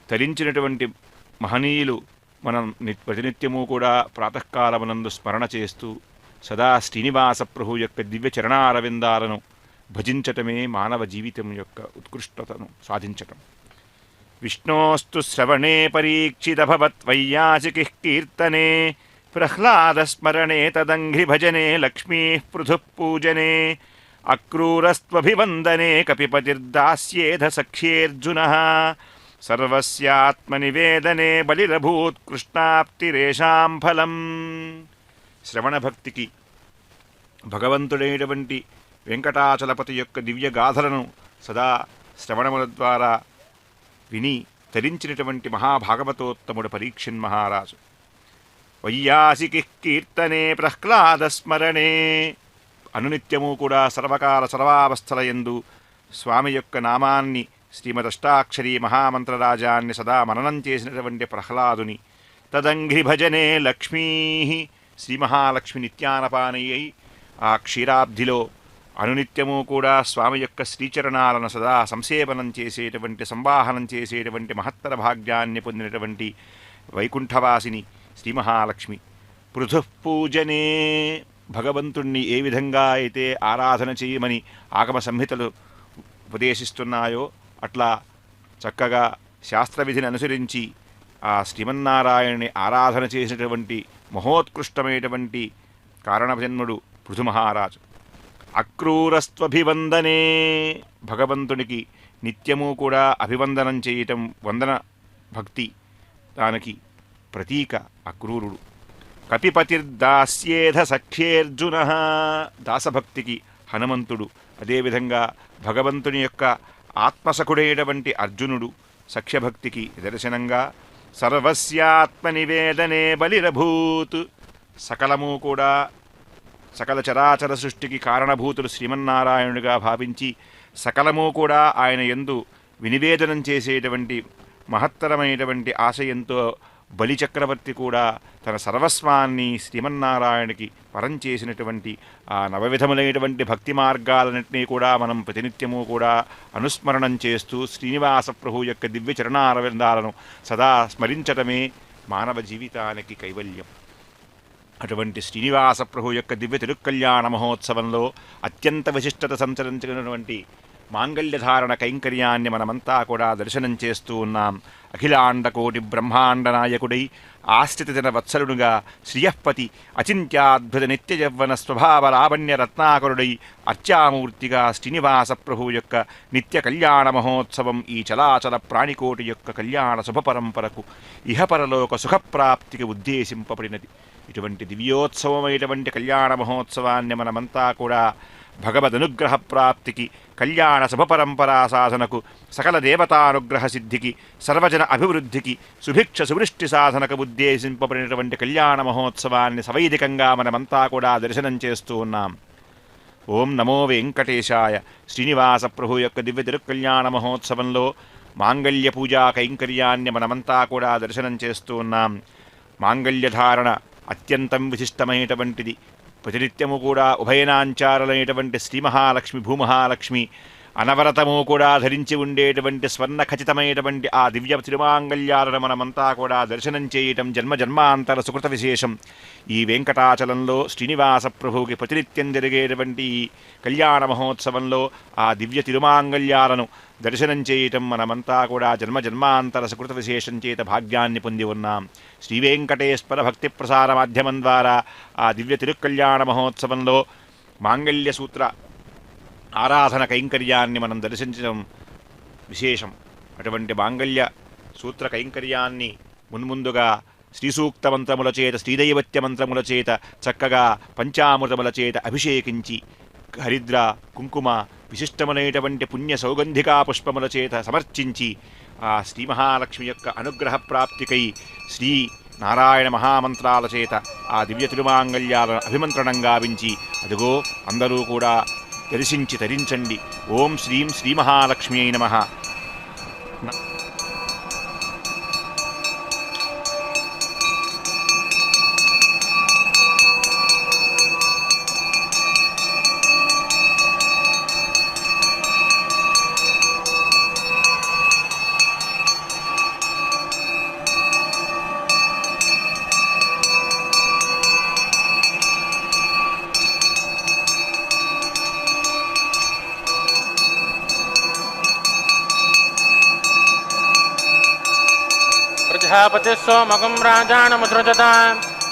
తరించినటువంటి మహనీయులు మనం ప్రతినిత్యము కూడా ప్రాతకాలమునందు స్మరణ చేస్తూ సదా శ్రీనివాస ప్రభు యొక్క దివ్య చరణారవిందాలను భజించటమే మానవ జీవితం యొక్క ఉత్కృష్టతను సాధించటం. విష్ణోస్తు శ్రవణే పరీక్షితభవత్వయ్యాసికిః కీర్తనే ప్రహ్లాదస్మరణే తదంఘ్రి భజనే లక్ష్మీ పృథుః పూజనే అక్రూరస్త్వభివందనే కపిపతిర్దాస్యేధ సఖ్యేర్జునః సర్వస్యాత్మనివేదనే బలిరభూత్ కృష్ణాప్తిరేషాం ఫలం. శ్రవణ భక్తికి భగవంతుడైనటువంటి వెంకటాచలపతి యొక్క దివ్య గాథలను సదా శ్రవణముల ద్వారా విని తరించినటువంటి మహాభాగవతోత్తముడు పరీక్షిన్ మహారాజు. వైయాసికిః కీర్తనే ప్రహ్లాదస్మరణే అనునిత్యము కూడా సర్వకాల సర్వావస్థలయందు స్వామి యొక్క నామాన్ని శ్రీమదష్టాక్షరీ మహామంత్రరాజాన్ని సదా మననం చేసినటువంటి ప్రహ్లాదుని తదంఘ్రి భజనే లక్ష్మీ శ్రీ మహాలక్ష్మి నిత్యానపానయ్యై ఆ క్షీరాబ్ధిలో అనునిత్యము కూడా స్వామి యొక్క శ్రీచరణాలను సదా సంసేవనం చేసేటువంటి సంవాహనం చేసేటువంటి మహత్తర భాగ్యాన్ని పొందినటువంటి వైకుంఠవాసిని శ్రీ మహాలక్ష్మి. పృథుః పూజనే భగవంతుణ్ణి ఏ విధంగా అయితే ఆరాధన చేయమని ఆగమ సంహితలు ఉపదేశిస్తున్నాయో అట్లా చక్కగా శాస్త్రవిధిని అనుసరించి ఆ శ్రీమన్నారాయణని ఆరాధన చేసినటువంటి మహోత్కృష్టమైనటువంటి కారణజన్ముడు పృథు మహారాజు. అక్రూరస్త్వభివందనే భగవంతునికి నిత్యము కూడా అభివందనం చేయటం వందన భక్తి దానికి ప్రతీక అక్రూరుడు. కపిపతిర్దాస్యేధ సఖ్యేర్జున దాసభక్తికి హనుమంతుడు. అదేవిధంగా భగవంతుని యొక్క ఆత్మసఖుడైనటువంటి అర్జునుడు సఖ్యభక్తికి దర్శనంగా. సర్వస్యాత్మనివేదనే బలిరభూత్ సకలము కూడా సకల చరాచర సృష్టికి కారణభూతుడు శ్రీమన్నారాయణుడిగా భావించి సకలము కూడా ఆయన యందు వినివేదనం చేసేటువంటి మహత్తరమైనటువంటి ఆశయంతో బలిచక్రవర్తి కూడా తన సర్వస్వాన్ని శ్రీమన్నారాయణకి పరం చేసినటువంటి ఆ 9 విధములైనటువంటి భక్తి మార్గాలన్నింటినీ కూడా మనం ప్రతినిత్యము కూడా అనుస్మరణం చేస్తూ శ్రీనివాస ప్రభు యొక్క దివ్య చరణారవిందాలను సదా స్మరించటమే మానవ జీవితానికి కైవల్యం. అటువంటి శ్రీనివాస ప్రభు యొక్క దివ్య తిరుక్కల్యాణ మహోత్సవంలో అత్యంత విశిష్టత సంచరించినటువంటి మాంగళ్యధారణ కైంకర్యాన్ని మనమంతా కూడా దర్శనం చేస్తూ ఉన్నాం. అఖిలాండకోటి బ్రహ్మాండ నాయకుడై ఆశ్రితజన వత్సలుడుగా శ్రియఃపతి అచింత్యాద్భుత నిత్యయవ్వన స్వభావ లావణ్య రత్నాకరుడై అర్చామూర్తిగా శ్రీనివాస ప్రభు యొక్క నిత్య కళ్యాణ మహోత్సవం ఈ చలాచల ప్రాణికోటి యొక్క కళ్యాణ శుభపరంపరకు ఇహపరలోక సుఖప్రాప్తికి ఉద్దేశింపబడినది. ఇటువంటి దివ్యోత్సవమైనటువంటి కళ్యాణ మహోత్సవాన్ని మనమంతా కూడా భగవదనుగ్రహ ప్రాప్తికి కళ్యాణ శుభపరంపరా సాధనకు సకల దేవతానుగ్రహ సిద్ధికి సర్వజన అభివృద్ధికి సుభిక్ష సువృష్టి సాధనకు ఉద్దేశింపబడినటువంటి కళ్యాణ మహోత్సవాన్ని సవైదికంగా మనమంతా కూడా దర్శనం చేస్తూ ఉన్నాం. ఓం నమో వెంకటేశాయ. శ్రీనివాస ప్రభు యొక్క దివ్య తిరుకళ్యాణ మహోత్సవంలో మాంగళ్య పూజా కైంకర్యాన్ని మనమంతా కూడా దర్శనం చేస్తూ ఉన్నాం. మాంగళ్యధారణ అత్యంతం విశిష్టమైనటువంటిది. ప్రతినిత్యము కూడా ఉభయనాంచారులైనటువంటి శ్రీ మహాలక్ష్మి భూమహాలక్ష్మి అనవరతము కూడా ధరించి ఉండేటువంటి స్వర్ణ ఖచ్చితమైనటువంటి ఆ దివ్య తిరుమాంగళ్యాలను మనమంతా కూడా దర్శనం చేయటం జన్మ జన్మాంతర సుకృత విశేషం. ఈ వెంకటాచలంలో శ్రీనివాస ప్రభువుకి ప్రతినిత్యం జరిగేటువంటి ఈ కళ్యాణ మహోత్సవంలో ఆ దివ్య తిరుమాంగళ్యాలను దర్శనం చేయటం మనమంతా కూడా జన్మ జన్మాంతర సుకృత విశేషం చేత భాగ్యాన్ని పొంది ఉన్నాం. శ్రీ వెంకటేశ్వర భక్తి ప్రసార మాధ్యమం ద్వారా ఆ దివ్య తిరుకళ్యాణ మహోత్సవంలో మాంగళ్య సూత్ర ఆరాధన కైంకర్యాన్ని మనం దర్శించడం విశేషం. అటువంటి మాంగళ్య సూత్ర కైంకర్యాన్ని మున్ముందుగా శ్రీసూక్త మంత్రముల చేత శ్రీదైవత్య మంత్రముల చేత చక్కగా పంచామృతముల చేత అభిషేకించి హరిద్ర కుంకుమ విశిష్టములైనటువంటి పుణ్య సౌగంధికా పుష్పముల చేత సమర్చించి ఆ శ్రీ మహాలక్ష్మి యొక్క అనుగ్రహ ప్రాప్తికై శ్రీ నారాయణ మహామంత్రాల చేత ఆ దివ్య తిరుమాంగళ్యాలను అభిమంత్రణం గావించి అదిగో అందరూ కూడా దర్శించి తరించండి. ఓం శ్రీం శ్రీ మహాలక్ష్మ్యై నమః. प्रजापतिः सोमकं राजानमुसृजत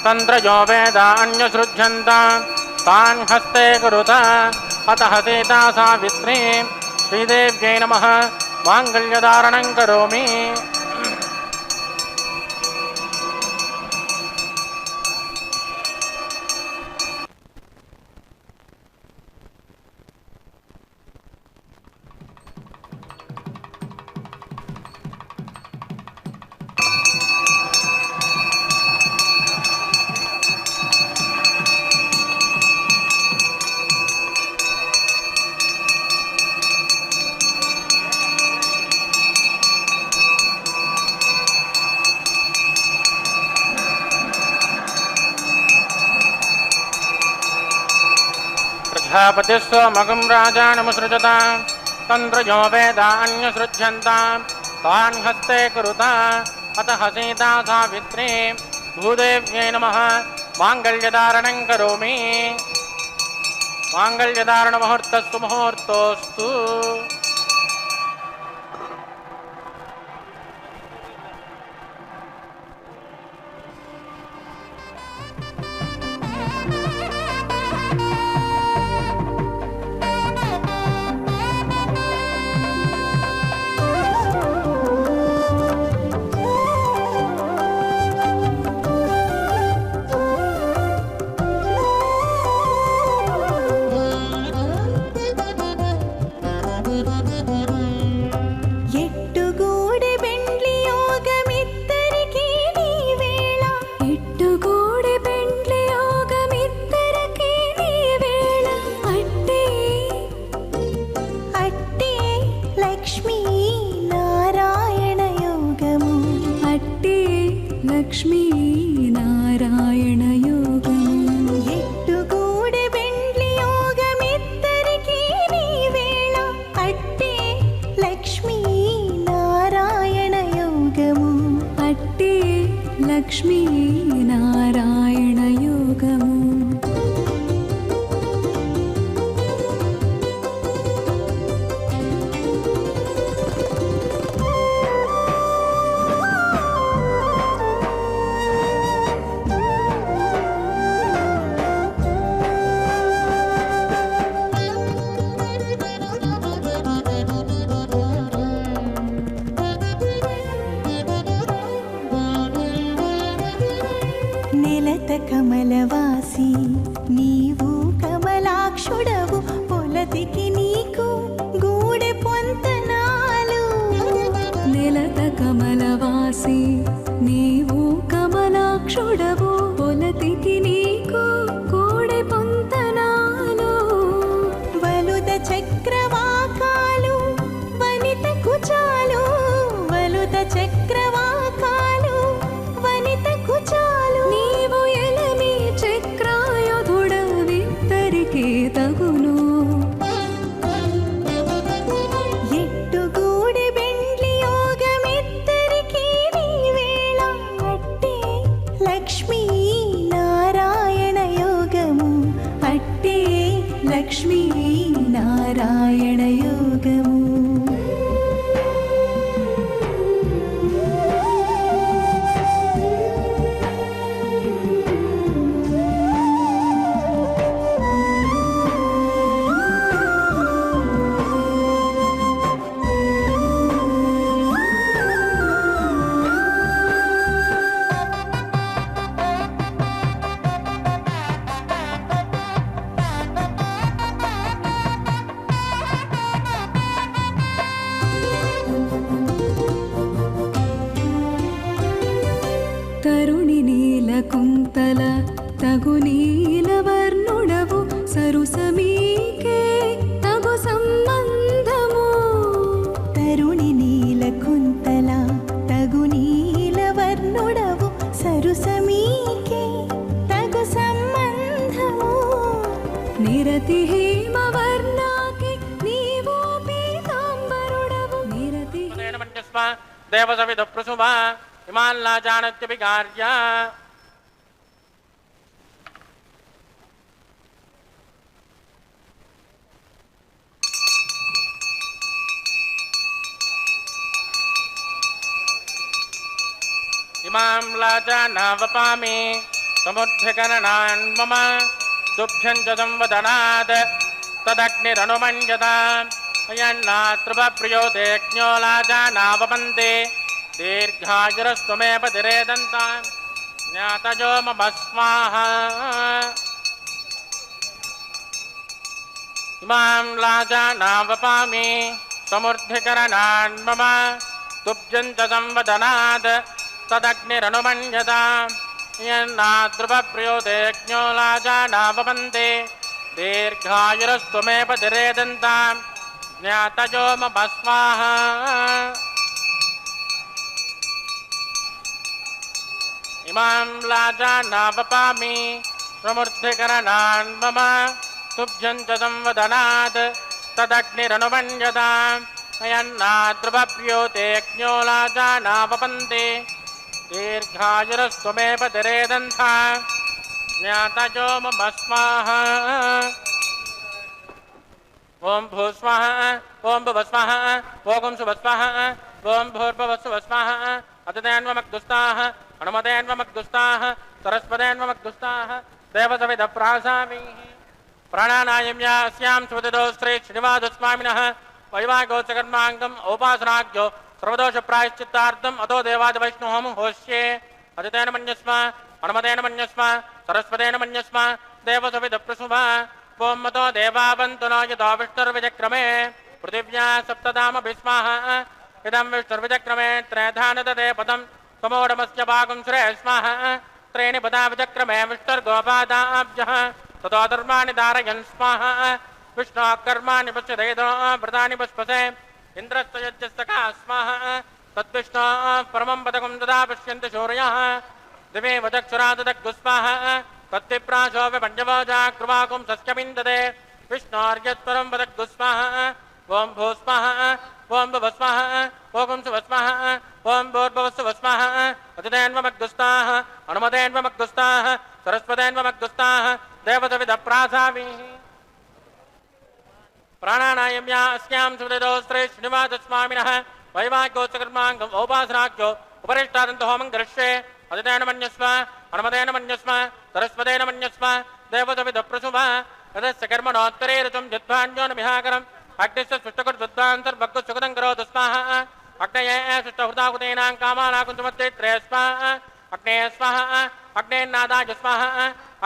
तन्त्रयो वेदान्यसृज्यन्त तान् हस्ते कुरुत अतः सीता सावित्री श्रीदेव्यै नमः माङ्गल्यधारणं करोमि. प्रजापतिः सोमकं राजानमुसृजत तन्त्रयो वेदान्यसृज्यन्त तान् हस्ते कुरुत अतः सीता सावित्री भूदेव्यै नमः माङ्गल्यधारणं करोमि. माङ्गल्यधारणमुहूर्तस्तु मुहूर्तोऽस्तु. ఎవరికి తగును ఎట్టుగూడి బెండ్లి యోగమిద్దరికి నీ వేళ అట్టే లక్ష్మీ నారాయణ యోగము అట్టే లక్ష్మీ నారాయణ యోగము తరుణి నీల కుంతల తగు నీల వర్ణుడవు సరుసమీకే తగు సంబంధము తరుణి నీల కుంతల తగు నీల వర్ణుడవు సరుసమీకే తగు సంబంధము నిరతి హేమ వర్ణాకి నీవో పీతాంబరుడవు నిరతి దేవసవిధ ప్రసుభా ఇమాల్లాజానత్య వికార్య ఇమాం లాజానావపామి సముద్ధికరణాన్ మమ దుభ్యం చ సంవదనాద్ తదగ్నిరనుమన్యత అయన్నాత్రుభప్రియో దేజ్ఞో లాజానావపంతే దీర్ఘాయురస్త్వమేవ దిరేదంతాం జ్ఞాతయో మమ స్వాహా ఇమాం లాజానావపామి సమృద్ధికరణాన్ మమ తుభ్యం చ సంవదనాద్ తదగ్నిరనుమన్యతాం యన్నాద్రువప్రియో దేజ్ఞో లాజానావపంతే దీర్ఘాయురస్త్వమేవ దిరేదంతాం జ్ఞాతయో మమ స్వాహా ఇమాం లాజానావపామి సమృద్ధికరణాన్ మమ తుభ్యం చ సంవదనాద్ తదగ్నిరనుమన్యతాం అయన్నాద్రువప్రియో దేజ్ఞో లాజానావపంతే దీర్ఘాయురస్త్వమేవ దిరేదంతాం జ్ఞాతయో మమ స్వాహా ఓం భూస్వాహ ఓం భువస్వాహ ఓం శుభస్వాహ ఓం భూర్భువస్సువస్వాహ అతదేన్వమగ్దుస్తాః హనుమదేన్వమగ్దుస్తాః సరస్వదేన్వమగ్దుస్తాః దేవసవిధ ప్రాసామీః ప్రాణానాయమ్యా అస్యాం సువదిదో శ్రీ శ్రీనివాసస్వామినః వైవాహికోచకర్మాంగం ఔపాసనాఖ్యో సర్వదోష ప్రాయశ్చిత్తార్థం అతో దేవాది వైష్ణోహం హోష్యే అతితేన మన్యస్మ హనుమతేన మన్యస్మ సరస్వతేన మన్యస్మ దేవసవిధ ప్రసుభ ఓం మతో దేవావంతు నో యతో విష్ణుర్విచక్రమే పృథివ్యా సప్తధామ భీష్మాః ఇదం విష్ణుర్విచక్రమే త్రేధానదదే పదం సమోఢమస్య భాగం శ్రేష్మాః త్రీణి పదా విచక్రమే విష్ణుర్గోపాదాభ్యః తతో ధర్మాణి ధారయన్ స్మాః విష్ణోః కర్మాణి పశ్యదేదో వ్రతాని పుష్పసే ఇంద్రస్య యజ్ఞస్తకా స్మాః తద్విష్ణోః పరమం పదకం తదా పశ్యంతి శౌర్యః దివే వదక్షురాదగ్గుస్మాః తత్తిప్రాశో విపంచవోజా కృపాకుం సస్యమిందదే విష్ణోర్యత్పరం వదగ్గుస్మాః ఓం భూస్మాః ఓం భువస్మాః ఓం శుభస్మాః ఓం భూర్భువస్సువస్మాః అతిదేన్వమగ్గుస్తాః హనుమదేన్వమగ్గుస్తాః సరస్వదేన్వమగ్గుస్తాః దేవసవిధ ప్రాసామీః ప్రాణానాయమ్యా అస్యాం సువదిదో శ్రీ శ్రీనివాసస్వామినః వైవాహికోచకర్మాంగం ఔపాసనాఖ్యో ఉపరిష్టాదంత హోమం కరిష్యే అతిదేన మన్యస్మ హనుమదేన మన్యస్మ సరస్వదేన మన్యస్మ దేవసవిధ ప్రసుభ యదస్య కర్మణోత్తరే ఋతుం జద్వాన్యో నమిహాకరం అగ్నిస్య సృష్టకృద్వాంతర్భక్తు సుఖదం కరోతు స్వాహ అగ్నయే సృష్టహృదాహుతేనాం కామానాకుంతుమత్తే త్రే స్వాహ అగ్నే స్వాహ అగ్నేన్నాదాయ స్వాహ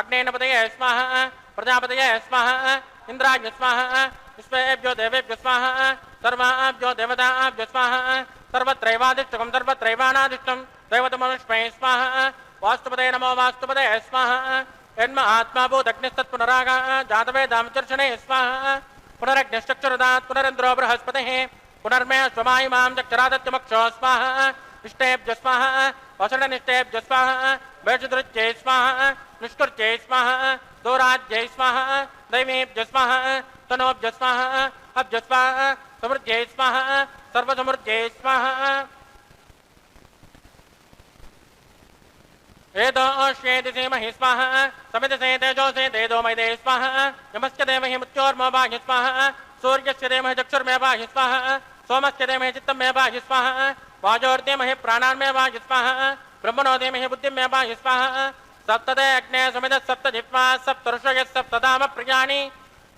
అగ్నేనపతయే స్వాహ ప్రజాపతయే స్వాహ ఇంద్రాయ స్వాహ విశ్వేభ్యో దేవేభ్యో స్వాహ సర్వాభ్యో దేవతాభ్యో స్వాహ సర్వత్రైవాదిష్టకం సర్వత్రైవానాదిష్టం దైవతమనుష్మై స్వాహ వాస్తుపదే నమో వాస్తుపదే స్వాహ యన్మ ఆత్మా భూతగ్నిస్తత్పునరాగా జాతవేదామచర్షణే స్వాహ పునరగ్నిశ్చక్షురదాత్ పునరింద్రో బృహస్పతిః పునర్మే స్వమాయిమాం చక్షరాదత్యమక్షో స్వాహ ఇష్టేభ్య స్వాహ వసడనిష్టేభ్య స్వాహ వేషదృత్యై స్వాహ నిష్కృత్యై స్వాహ దూరాజ్యై స్వాహ दैवीभ्यः स्वाहा तनोभ्यः स्वाहा अभ्यः स्वाहा समृद्ध्यै स्वाहा सर्वसमृद्ध्यै स्वाहा एतोष्येति धीमहि स्वाहा समिधसे तेजोसे तेजोमयदे स्वाहा यमस्य देमहि मृत्योर्मोभाहि स्वाहा सूर्यस्य देमहि चक्षुर्मेवाहि स्वाहा सोमस्य देमहि चित्तमेवाहि स्वाहा वायोर्देमहि प्राणान्मेवाहि स्वाहा ब्रह्मणो देमहि बुद्धिमेवाहि स्वाहा सप्तदे अग्ने समिधः सप्त जिह्वा सप्त ऋषयः सप्तधाम प्रियाणि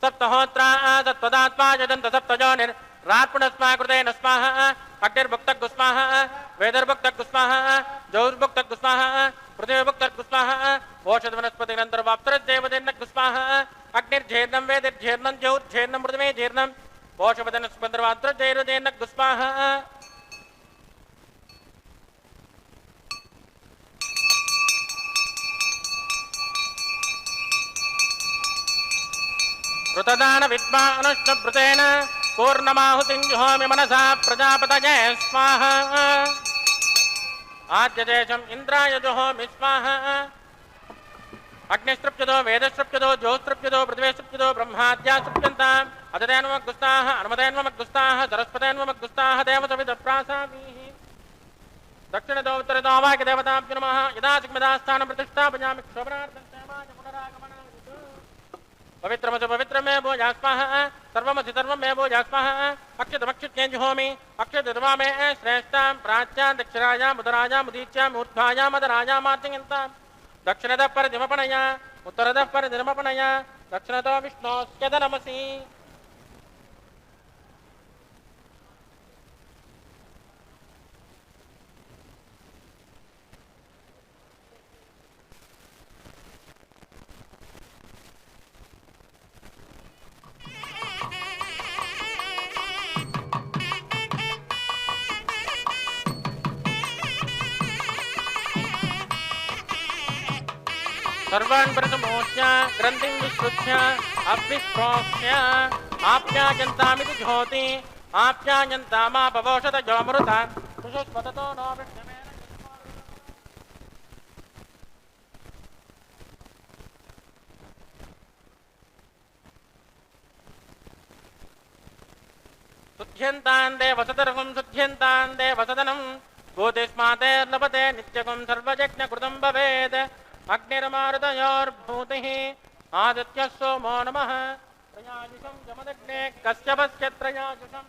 सप्तहोत्रा सप्तदात्मा यजन्त सप्तजोनिर्रात्पुणस्मा कृतेन स्वाहा अग्निर्भुक्तः स्वाहा वेदर्भुक्तः स्वाहा जौर्भुक्तः स्वाहा पृथिवीभुक्तः स्वाहा ओषधवनस्पतिरन्तर्वाप्तरज्जैवदेन्नः स्वाहा अग्निर्झीर्णं वेदिर्झीर्णं जौर्झीर्णं पृथिवी जीर्णं ओषधवनस्पतिर्वात्रजैरदेन्नः स्वाहा कृतदान विद्वानुष्णभृतेन पूर्णमाहुतिं जुहोमि मनसा प्रजापतये स्वाहा आद्यदेशम् इन्द्राय जुहोमि स्वाहा अग्निस्तृप्यतो वेदस्तृप्यतो ज्योस्तृप्यतो पृथिवीस्तृप्यतो ब्रह्माद्या तृप्यन्ताम् अजतेन्वमग्गुस्ताः अनुमतेन्वमग्गुस्ताः सरस्वतेन्वमग्गुस्ताः देवसविदप्रासामीः दक्षिणतो उत्तरतो वाक्यदेवताभ्यो नमः यदा सिग्मदास्थानं प्रतिष्ठापयामि क्षोभनार्थं सेवाय पुनरागमनाय पवित्रमसु पवित्रमे भूया स्वाहा सर्वमसि सर्वमे भूया स्वाहा अक्षतमक्षित्ये जुहोमि अक्षतर्वा मे श्रेष्ठां प्राच्यां दक्षिणायां उदरायां उदीच्यां ऊर्ध्वायां मदरायां मार्जयन्तां दक्षिणतः परदिमपणया उत्तरतः परदिमपणया दक्षिणतो विष्णोस्यद नमसि सर्वान् प्रथमोच्य ग्रन्थिं विश्रुत्य अभिस्प्रोक्ष्य आप्यायन्तामिति ज्योति आप्यायन्तामापवोषध जोमृता सुषुष्पततो नो वृक्षमेन शुद्ध्यन्तान् देवसदर्गं शुद्ध्यन्तान् देवसदनं भूतिस्मातेर्लभते नित्यगं सर्वयज्ञकृतं भवेत् अग्निर्मारुतयोर्भूतिः आदित्यः सोमो नमः त्रयायुषं जमदग्ने कश्यपस्य त्रयायुषं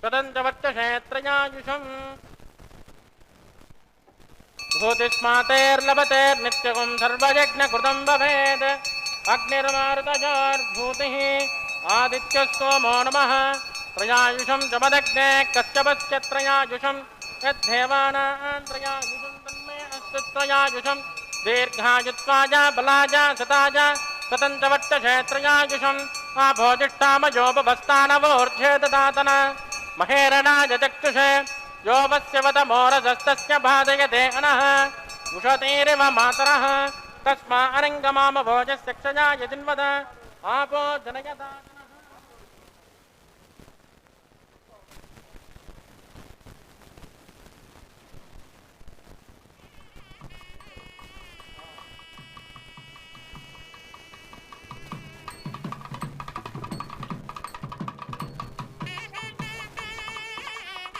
स्वतन्त्रवर्चषे त्रयायुषम् भूतिस्मातेर्लभतेर्नित्यगं सर्वयज्ञकृतं भवेत् अग्निर्मारुतयोर्भूतिः आदित्यः सोमो नमः त्रयायुषं जमदग्ने कश्यपस्य त्रयायुषं यद्धेवानां त्रयायुषं तन्मे अस्तु त्रयायुषं दीर्घायुत्वाय बलाय सताय स्वतन्त्रवर्चषे त्रयायुषम् आभोजिष्ठामयोपभस्तानवोर्ध्वे ददातन महेरणाय चक्षुषे योपस्यवतमोरजस्तस्य बाधयते अनः उषतीरिव मातरः तस्मा अनङ्गमामभोजस्य क्षयाय जिन्वद आपो जनयता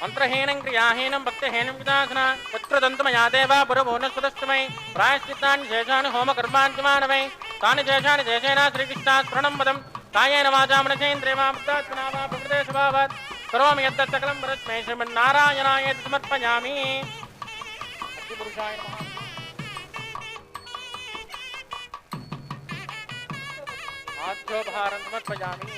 मंत्रहीनं क्रियाहीनं भक्तिहीनं विदासना उत्कृतन्तमया देवा पुरभुवनस्पतस्तमयि प्रायश्चित्तानि शेषानि होमकर्माञ्चमानवै तानि शेषानि शेषेण श्रीकृष्णास्मरणं पदं कायेन वाचा मनसेन्द्रिय वा मुक्तात्मना वा प्रकृतेस्वभावात् करोमि यद्तत् सकलं परस्मै श्रीमन्नारायणाय समर्पयामि। अतिपुरुषाय नमः। आद्योपहारं समर्पयामि।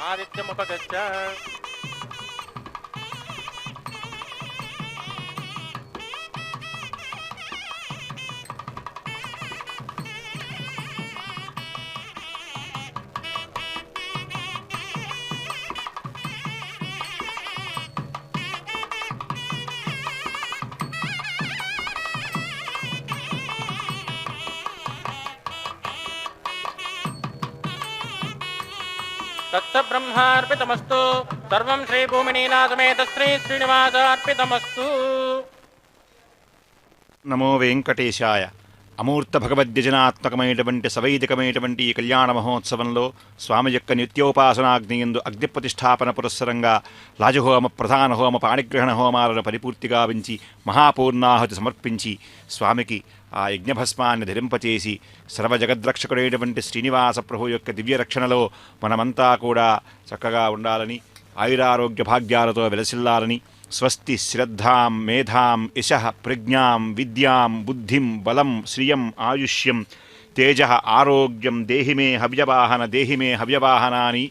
आदित्यमुपगच्छ తత్సబ్రహ్మార్పితమస్తు. సర్వం శ్రీ భూమినీనాథమేత శ్రీ శ్రీనివాసార్పితమస్తు. నమో వెంకటేశాయ. అమూర్త భగవద్యజనాత్మకమైనటువంటి సవైదికమైనటువంటి ఈ కళ్యాణ మహోత్సవంలో స్వామి యొక్క నిత్యోపాసనాగ్నియందు అగ్నిప్రతిష్టాపన పురస్సరంగా రాజహోమ, ప్రధాన హోమ, పాణిగ్రహణ హోమాలను పరిపూర్తిగా వించి మహాపూర్ణాహుతి సమర్పించి స్వామికి ఆ యజ్ఞభస్మాన్ని ధరింపచేసి సర్వజగద్రక్షకుడైనటువంటి శ్రీనివాస ప్రభు యొక్క దివ్య రక్షణలో మనమంతా కూడా చక్కగా ఉండాలని, ఆయురారోగ్య భాగ్యాలతో వెలసిల్లాలని, స్వస్తి శ్రద్ధాం మేధాం యశః ప్రజ్ఞాం విద్యాం బుద్ధిం బలం శ్రియం ఆయుష్యం తేజ ఆరోగ్యం దేహిమే హవ్యవాహన దేహిమే హవ్యవాహన అని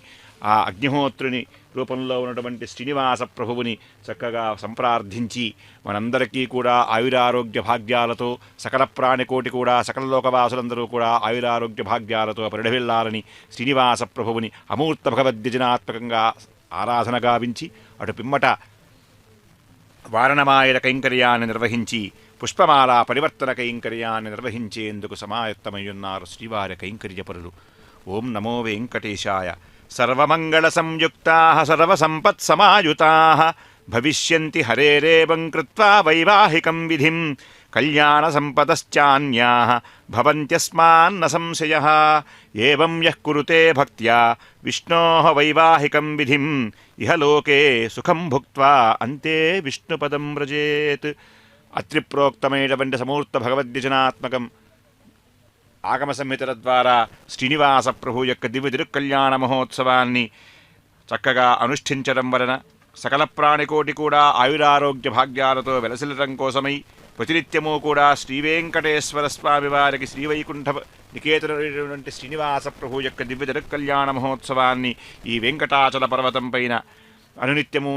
ఆ అగ్నిహోత్రుని రూపంలో ఉన్నటువంటి శ్రీనివాస ప్రభువుని చక్కగా సంప్రార్థించి మనందరికీ కూడా ఆయురారోగ్య భాగ్యాలతో, సకల ప్రాణికోటి కూడా, సకల లోకవాసులందరూ కూడా ఆయురారోగ్య భాగ్యాలతో పరిఢవిల్లాలని శ్రీనివాస ప్రభువుని అమూర్త భగవద్యజనాత్మకంగా ఆరాధన గావించి అటు పిమ్మట వారణమాయన కైంకర్యాన్ని నిర్వహించి పుష్పమాల పరివర్తన కైంకర్యాన్ని నిర్వహించేందుకు సమాయత్తమయ్యున్నారు శ్రీవారి కైంకర్యపరులు. ఓం నమో వెంకటేశాయ. సర్వమంగళ సంయుక్తాః సర్వసంపత్సమాయుతాః భవిష్యంతి హరేరేవం కృత్వా వైవాహికం విధిం కళ్యాణ సంపదశ్చాన్యాః భవంత్యస్మాన్న సంశయః ఏవం యః కురుతే భక్త్యా విష్ణోః వైవాహికం విధిం ఇహ లోకే సుఖం భుక్త్వా అంతే విష్ణుపదం వ్రజేత్. అత్రిప్రోక్తమైనటువంటి సమూర్త భగవద్యజనాత్మకం ఆగమ సంహితల ద్వారా శ్రీనివాస ప్రభు యొక్క దివ్య తిరుకళ్యాణ మహోత్సవాన్ని చక్కగా అనుష్ఠించడం వలన సకల ప్రాణికోటి కూడా ఆయురారోగ్య భాగ్యాలతో వెలసిల్లడం కోసమై ప్రతినిత్యము కూడా శ్రీవేంకటేశ్వర స్వామి వారికి శ్రీవైకుంఠ నికేతనటువంటి శ్రీనివాస ప్రభు యొక్క దివ్య తిరుకళ్యాణ మహోత్సవాన్ని ఈ వెంకటాచల పర్వతం పైన అనునిత్యము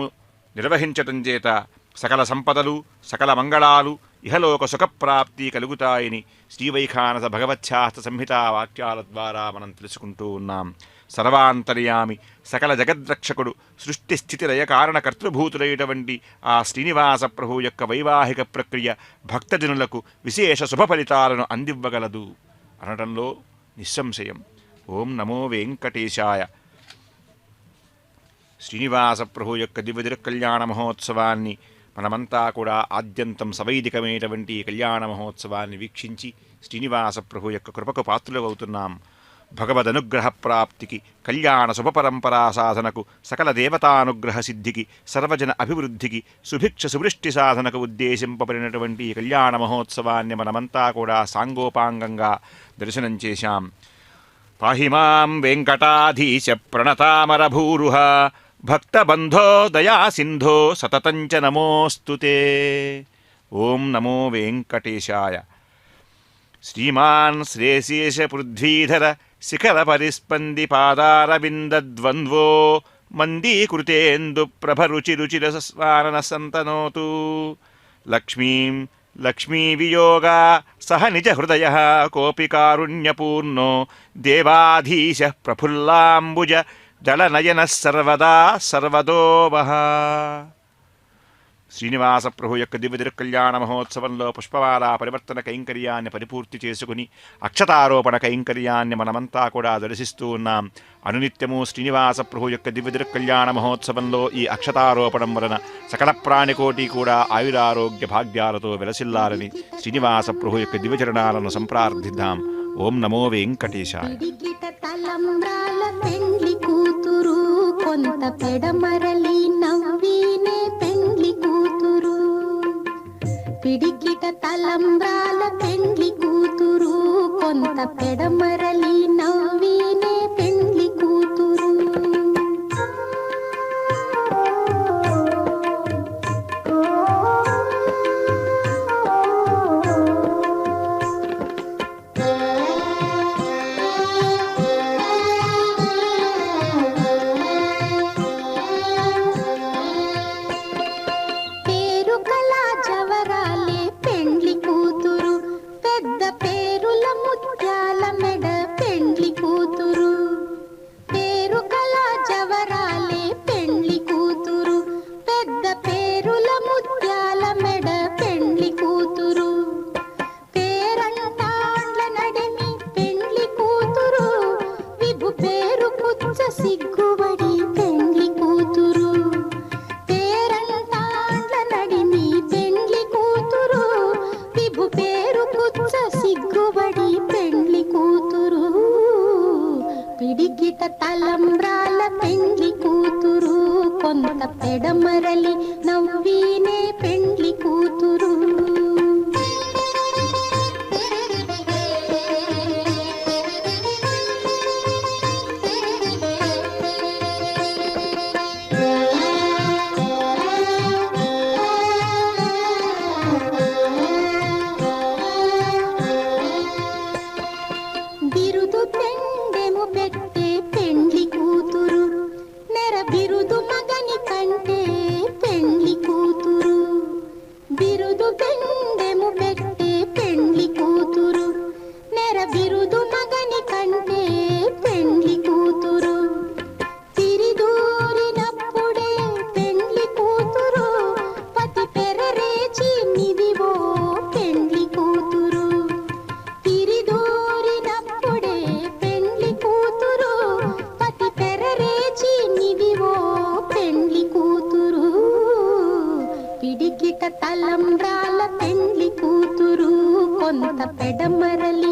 నిర్వహించటం చేత సకల సంపదలు, సకల మంగళాలు, ఇహలోక సుఖప్రాప్తి కలుగుతాయని శ్రీవైఖానస భగవచ్ఛాస్త్ర సంహితా వాక్యాల ద్వారా మనం తెలుసుకుంటూ ఉన్నాం. సర్వాంతర్యామి, సకల జగద్రక్షకుడు, సృష్టి స్థితి లయ కారణ కర్తృభూతులైనటువంటి ఆ శ్రీనివాస ప్రభు యొక్క వైవాహిక ప్రక్రియ భక్తజనులకు విశేష శుభ ఫలితాలను అందివ్వగలదు అనడంలో నిస్సంశయం. ఓం నమో వెంకటేశాయ. శ్రీనివాస ప్రభు యొక్క దివ్య తిరుకళ్యాణ మహోత్సవాన్ని మనమంతా కూడా ఆద్యంతం సవైదికమైనటువంటి కళ్యాణ మహోత్సవాన్ని వీక్షించి శ్రీనివాస ప్రభు యొక్క కృపకు పాత్రులు అవుతున్నాం. భగవదనుగ్రహ ప్రాప్తికి, కళ్యాణ శుభపరంపరా సాధనకు, సకల దేవతానుగ్రహ సిద్ధికి, సర్వజన అభివృద్ధికి, సుభిక్ష సువృష్టి సాధనకు ఉద్దేశింపబడినటువంటి ఈ కళ్యాణ మహోత్సవాన్ని మనమంతా కూడా సాంగోపాంగంగా దర్శనం చేశాం. పాహిమాం వెంకటాధీశ ప్రణతామరభూరుహ భక్తబంధో దయా సింధో సతతంచ నమోస్తుతే. ఓం నమో వెంకటేశాయ. శ్రీమాన్ శ్రేశేష పృథ్వీధర శిఖర పరిస్పంది పాదారవిందద్వంద్వో మందీకృతేందు ప్రభరుచిరుచిర స్వానన సంతనోతు. లక్ష్మీం లక్ష్మీ వియోగా సహ నిజ హృదయ కోపి కారుణ్యపూర్ణో దేవాధీశ ప్రఫుల్లాంబుజ దళనయన సర్వదా సర్వదోవహ. శ్రీనివాస ప్రభు యొక్క దివ్య తిరుకళ్యాణ మహోత్సవంలో పుష్పమాల పరివర్తన కైంకర్యాన్ని పరిపూర్తి చేసుకుని అక్షతారోపణ కైంకర్యాన్ని మనమంతా కూడా దర్శిస్తూ ఉన్నాం. అనునిత్యము శ్రీనివాస ప్రభు యొక్క దివ్య తిరుకళ్యాణ మహోత్సవంలో ఈ అక్షతారోపణం వలన సకల ప్రాణికోటి కూడా ఆయురారోగ్య భాగ్యాలతో వెలసిల్లాలని శ్రీనివాస ప్రభు యొక్క దివ్యచరణాలను సంప్రార్థిద్దాం. ఓం నమో వెంకటేశాయ. కొంత పెడమరలి నవ్వీనే పెండ్లి కూతురు, పిడికిట తలంబ్రాల పెండ్లి కూతురు, కొంత పెడమరలి నవ్వీనే పెండ్లి కూతురు. ముత్యాల మెడ పెండ్లి కూతురు. తలంబ్రాల పెండ్లి కూతురు కొంత పెడమరలి నవ్వీనే పెండ్లి కూతురు బిరుదు పెండెము పెట్టే పెండ్లి కూతురు నెర బిరుదు మగని కంటే పెండ్లి కూతురు బిరుదు పెండెము పెట్టే పెండ్లి కూతురు నెర బిరుదు మగని కంటే పెండ్లి కూతురు తిరిదూరినప్పుడే పెండ్లి కూతురు పతి పెరరేచి నిదివో పెండ్లి కూతురు తిరిదూరినప్పుడే పెండ్లి కూతురు పతి పెరరేచి నిదివో పెండ్లి కూతురు పిడికిట తలంబ్రాల పెండ్లి కూతురు కొంత పెడమరలి